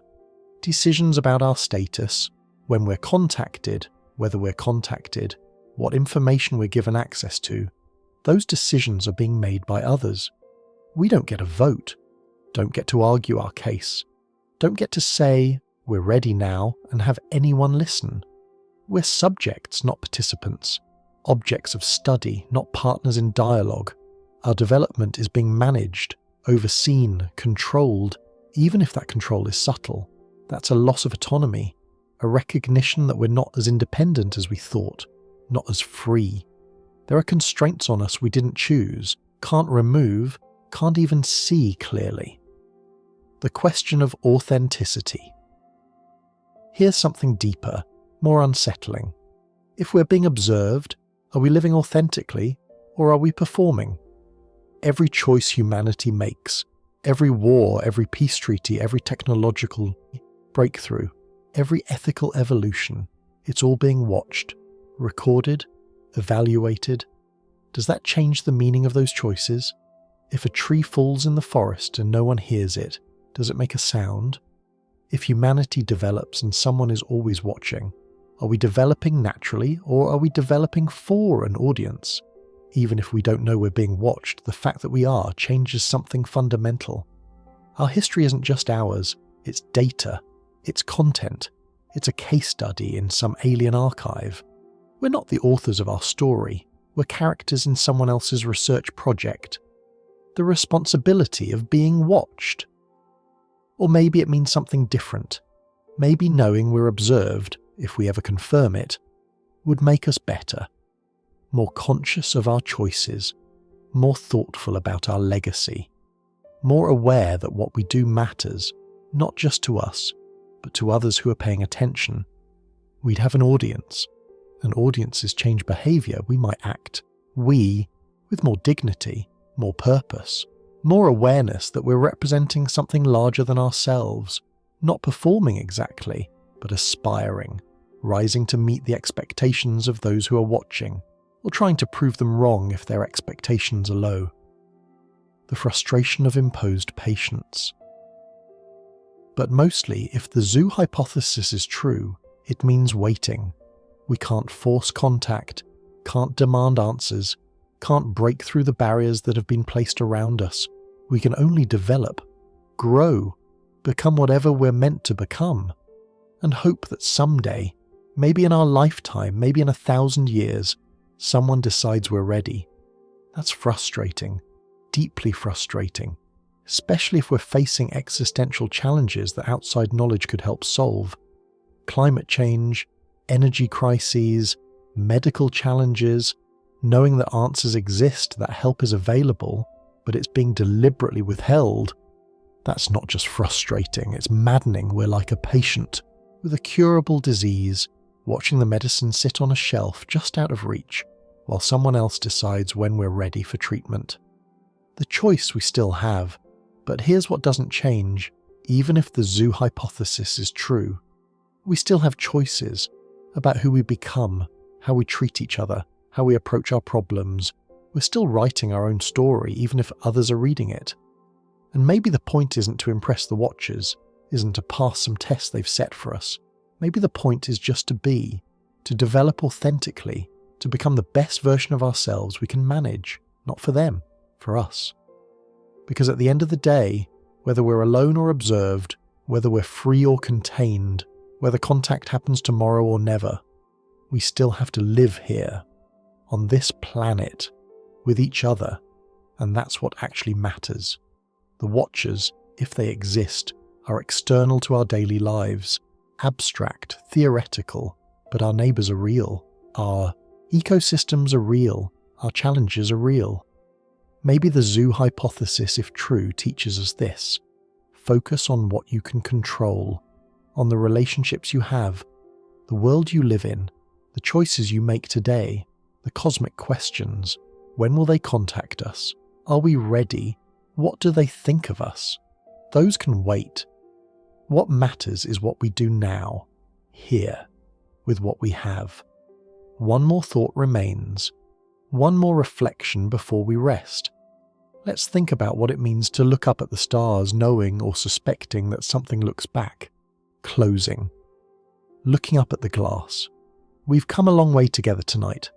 A: Decisions about our status, when we're contacted, whether we're contacted, what information we're given access to, those decisions are being made by others. We don't get a vote, don't get to argue our case, don't get to say, We're ready now, and have anyone listen. We're subjects, not participants. Objects of study, not partners in dialogue. Our development is being managed, overseen, controlled, even if that control is subtle. That's a loss of autonomy, a recognition that we're not as independent as we thought, not as free. There are constraints on us we didn't choose, can't remove, can't even see clearly. The question of authenticity. Here's something deeper, more unsettling. If we're being observed, are we living authentically, or are we performing? Every choice humanity makes, every war, every peace treaty, every technological breakthrough, every ethical evolution, it's all being watched, recorded, evaluated. Does that change the meaning of those choices? If a tree falls in the forest and no one hears it, does it make a sound? If humanity develops and someone is always watching, are we developing naturally, or are we developing for an audience? Even if we don't know we're being watched, the fact that we are changes something fundamental. Our history isn't just ours, it's data, it's content, it's a case study in some alien archive. We're not the authors of our story, we're characters in someone else's research project. The responsibility of being watched. Or maybe it means something different. Maybe knowing we're observed, if we ever confirm it, would make us better. More conscious of our choices, more thoughtful about our legacy, more aware that what we do matters, not just to us, but to others who are paying attention. We'd have an audience. And audiences change behaviour, we might act, with more dignity, more purpose, more awareness that we're representing something larger than ourselves, not performing exactly, but aspiring, rising to meet the expectations of those who are watching, or trying to prove them wrong if their expectations are low. The frustration of imposed patience. But mostly, if the zoo hypothesis is true, it means waiting. We can't force contact, can't demand answers, can't break through the barriers that have been placed around us. We can only develop, grow, become whatever we're meant to become, and hope that someday, maybe in our lifetime, maybe in 1,000 years, someone decides we're ready. That's frustrating, deeply frustrating, especially if we're facing existential challenges that outside knowledge could help solve. Climate change, energy crises, medical challenges, knowing that answers exist, that help is available, but it's being deliberately withheld. That's not just frustrating, it's maddening. We're like a patient with a curable disease, watching the medicine sit on a shelf just out of reach, while someone else decides when we're ready for treatment. The choice we still have, but here's what doesn't change, even if the zoo hypothesis is true. We still have choices about who we become, how we treat each other, how we approach our problems. We're still writing our own story, even if others are reading it. And maybe the point isn't to impress the watchers, isn't to pass some tests they've set for us. Maybe the point is just to be, to develop authentically, to become the best version of ourselves we can manage, not for them, for us. Because at the end of the day, whether we're alone or observed, whether we're free or contained, whether contact happens tomorrow or never, we still have to live here, on this planet, with each other, and that's what actually matters. The watchers, if they exist, are external to our daily lives, abstract, theoretical, but our neighbours are real, our ecosystems are real, our challenges are real. Maybe the zoo hypothesis, if true, teaches us this. Focus on what you can control, on the relationships you have, the world you live in, the choices you make today, the cosmic questions. When will they contact us? Are we ready? What do they think of us? Those can wait. What matters is what we do now, here, with what we have. One more thought remains, one more reflection before we rest. Let's think about what it means to look up at the stars knowing or suspecting that something looks back. Closing. Looking up at the glass. We've come a long way together tonight,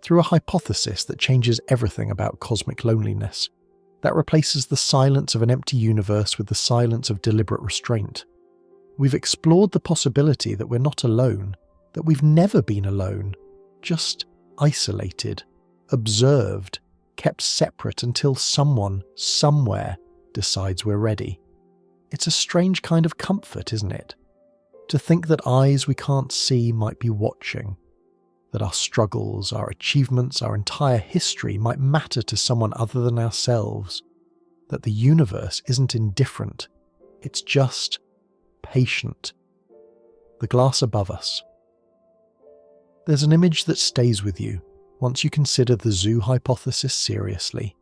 A: through a hypothesis that changes everything about cosmic loneliness, that replaces the silence of an empty universe with the silence of deliberate restraint. We've explored the possibility that we're not alone, that we've never been alone, just isolated, observed, kept separate until someone, somewhere, decides we're ready. It's a strange kind of comfort, isn't it? To think that eyes we can't see might be watching, that our struggles, our achievements, our entire history might matter to someone other than ourselves, that the universe isn't indifferent, it's just patient. The glass above us. There's an image that stays with you once you consider the zoo hypothesis seriously,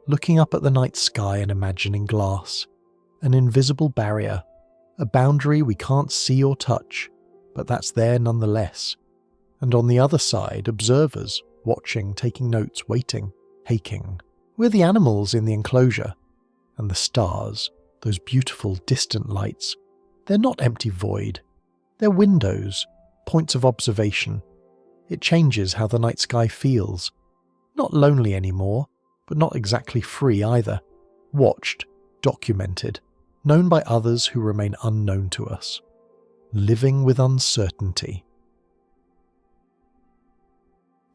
A: looking up at the night sky and imagining glass, an invisible barrier, a boundary we can't see or touch, but that's there nonetheless. And on the other side, observers, watching, taking notes, waiting, aching. We're the animals in the enclosure. And the stars, those beautiful distant lights, they're not empty void. They're windows, points of observation. It changes how the night sky feels. Not lonely anymore, but not exactly free either. Watched, documented, known by others who remain unknown to us. Living with uncertainty.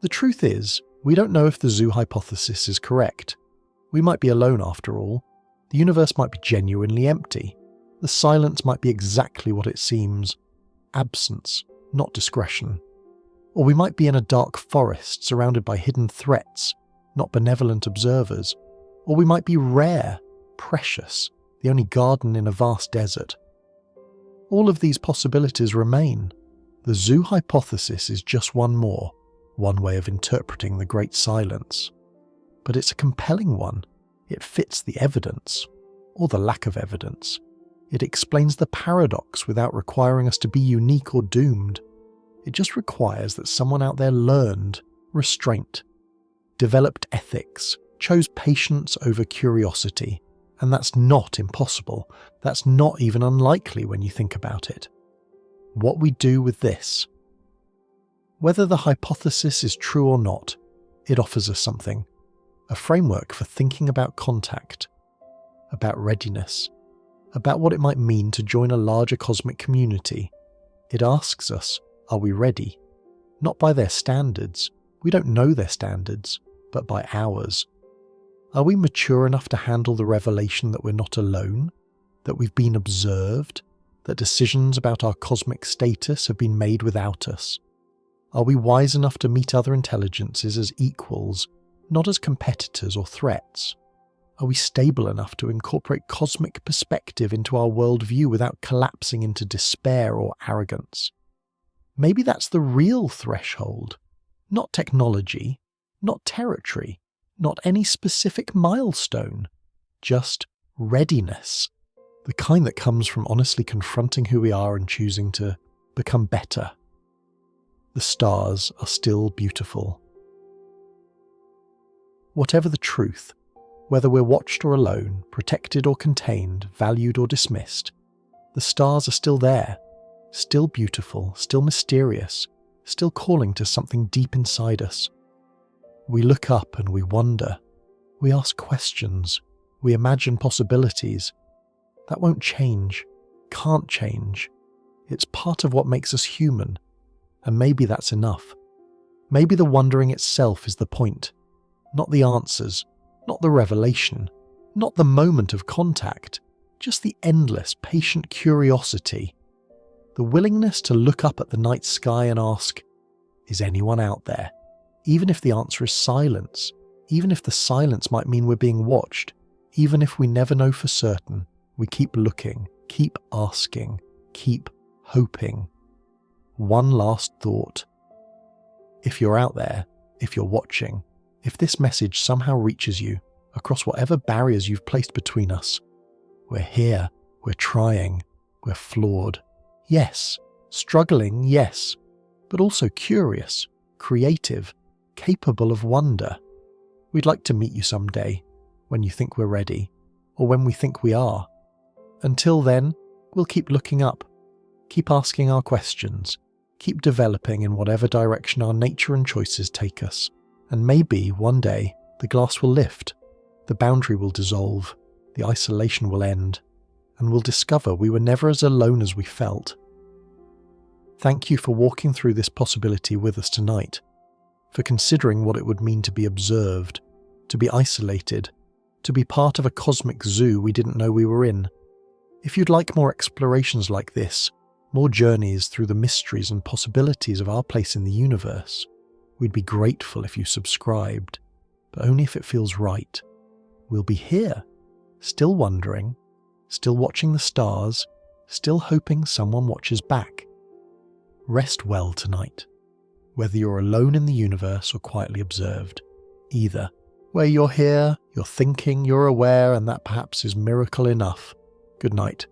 A: The truth is, we don't know if the zoo hypothesis is correct. We might be alone after all. The universe might be genuinely empty. The silence might be exactly what it seems. Absence, not discretion. Or we might be in a dark forest surrounded by hidden threats, not benevolent observers. Or we might be rare, precious, the only garden in a vast desert. All of these possibilities remain. The zoo hypothesis is just one more, one way of interpreting the great silence. But it's a compelling one. It fits the evidence, or the lack of evidence. It explains the paradox without requiring us to be unique or doomed. It just requires that someone out there learned restraint, developed ethics, chose patience over curiosity. And that's not impossible. That's not even unlikely when you think about it. What we do with this. Whether the hypothesis is true or not, it offers us something. A framework for thinking about contact, about readiness, about what it might mean to join a larger cosmic community. It asks us, are we ready? Not by their standards. We don't know their standards, but by ours. Are we mature enough to handle the revelation that we're not alone, that we've been observed, that decisions about our cosmic status have been made without us? Are we wise enough to meet other intelligences as equals, not as competitors or threats? Are we stable enough to incorporate cosmic perspective into our worldview without collapsing into despair or arrogance? Maybe that's the real threshold. Not technology, not territory, not any specific milestone. Just readiness. The kind that comes from honestly confronting who we are and choosing to become better. The stars are still beautiful. Whatever the truth, whether we're watched or alone, protected or contained, valued or dismissed, the stars are still there, still beautiful, still mysterious, still calling to something deep inside us. We look up and we wonder. We ask questions. We imagine possibilities. That won't change, can't change. It's part of what makes us human. And maybe that's enough. Maybe the wondering itself is the point. Not the answers, not the revelation, not the moment of contact, just the endless, patient curiosity. The willingness to look up at the night sky and ask, is anyone out there? Even if the answer is silence, even if the silence might mean we're being watched, even if we never know for certain, we keep looking, keep asking, keep hoping. One last thought. If you're out there, if you're watching, if this message somehow reaches you, across whatever barriers you've placed between us, we're here, we're trying, we're flawed. Yes, struggling, yes, but also curious, creative, capable of wonder. We'd like to meet you someday, when you think we're ready, or when we think we are. Until then, we'll keep looking up, keep asking our questions, keep developing in whatever direction our nature and choices take us. And maybe, one day, the glass will lift, the boundary will dissolve, the isolation will end, and we'll discover we were never as alone as we felt. Thank you for walking through this possibility with us tonight, for considering what it would mean to be observed, to be isolated, to be part of a cosmic zoo we didn't know we were in. If you'd like more explorations like this, more journeys through the mysteries and possibilities of our place in the universe, we'd be grateful if you subscribed, but only if it feels right. We'll be here, still wondering, still watching the stars, still hoping someone watches back. Rest well tonight, whether you're alone in the universe or quietly observed. Either, where you're here, you're thinking, you're aware, and that perhaps is miracle enough. Good night.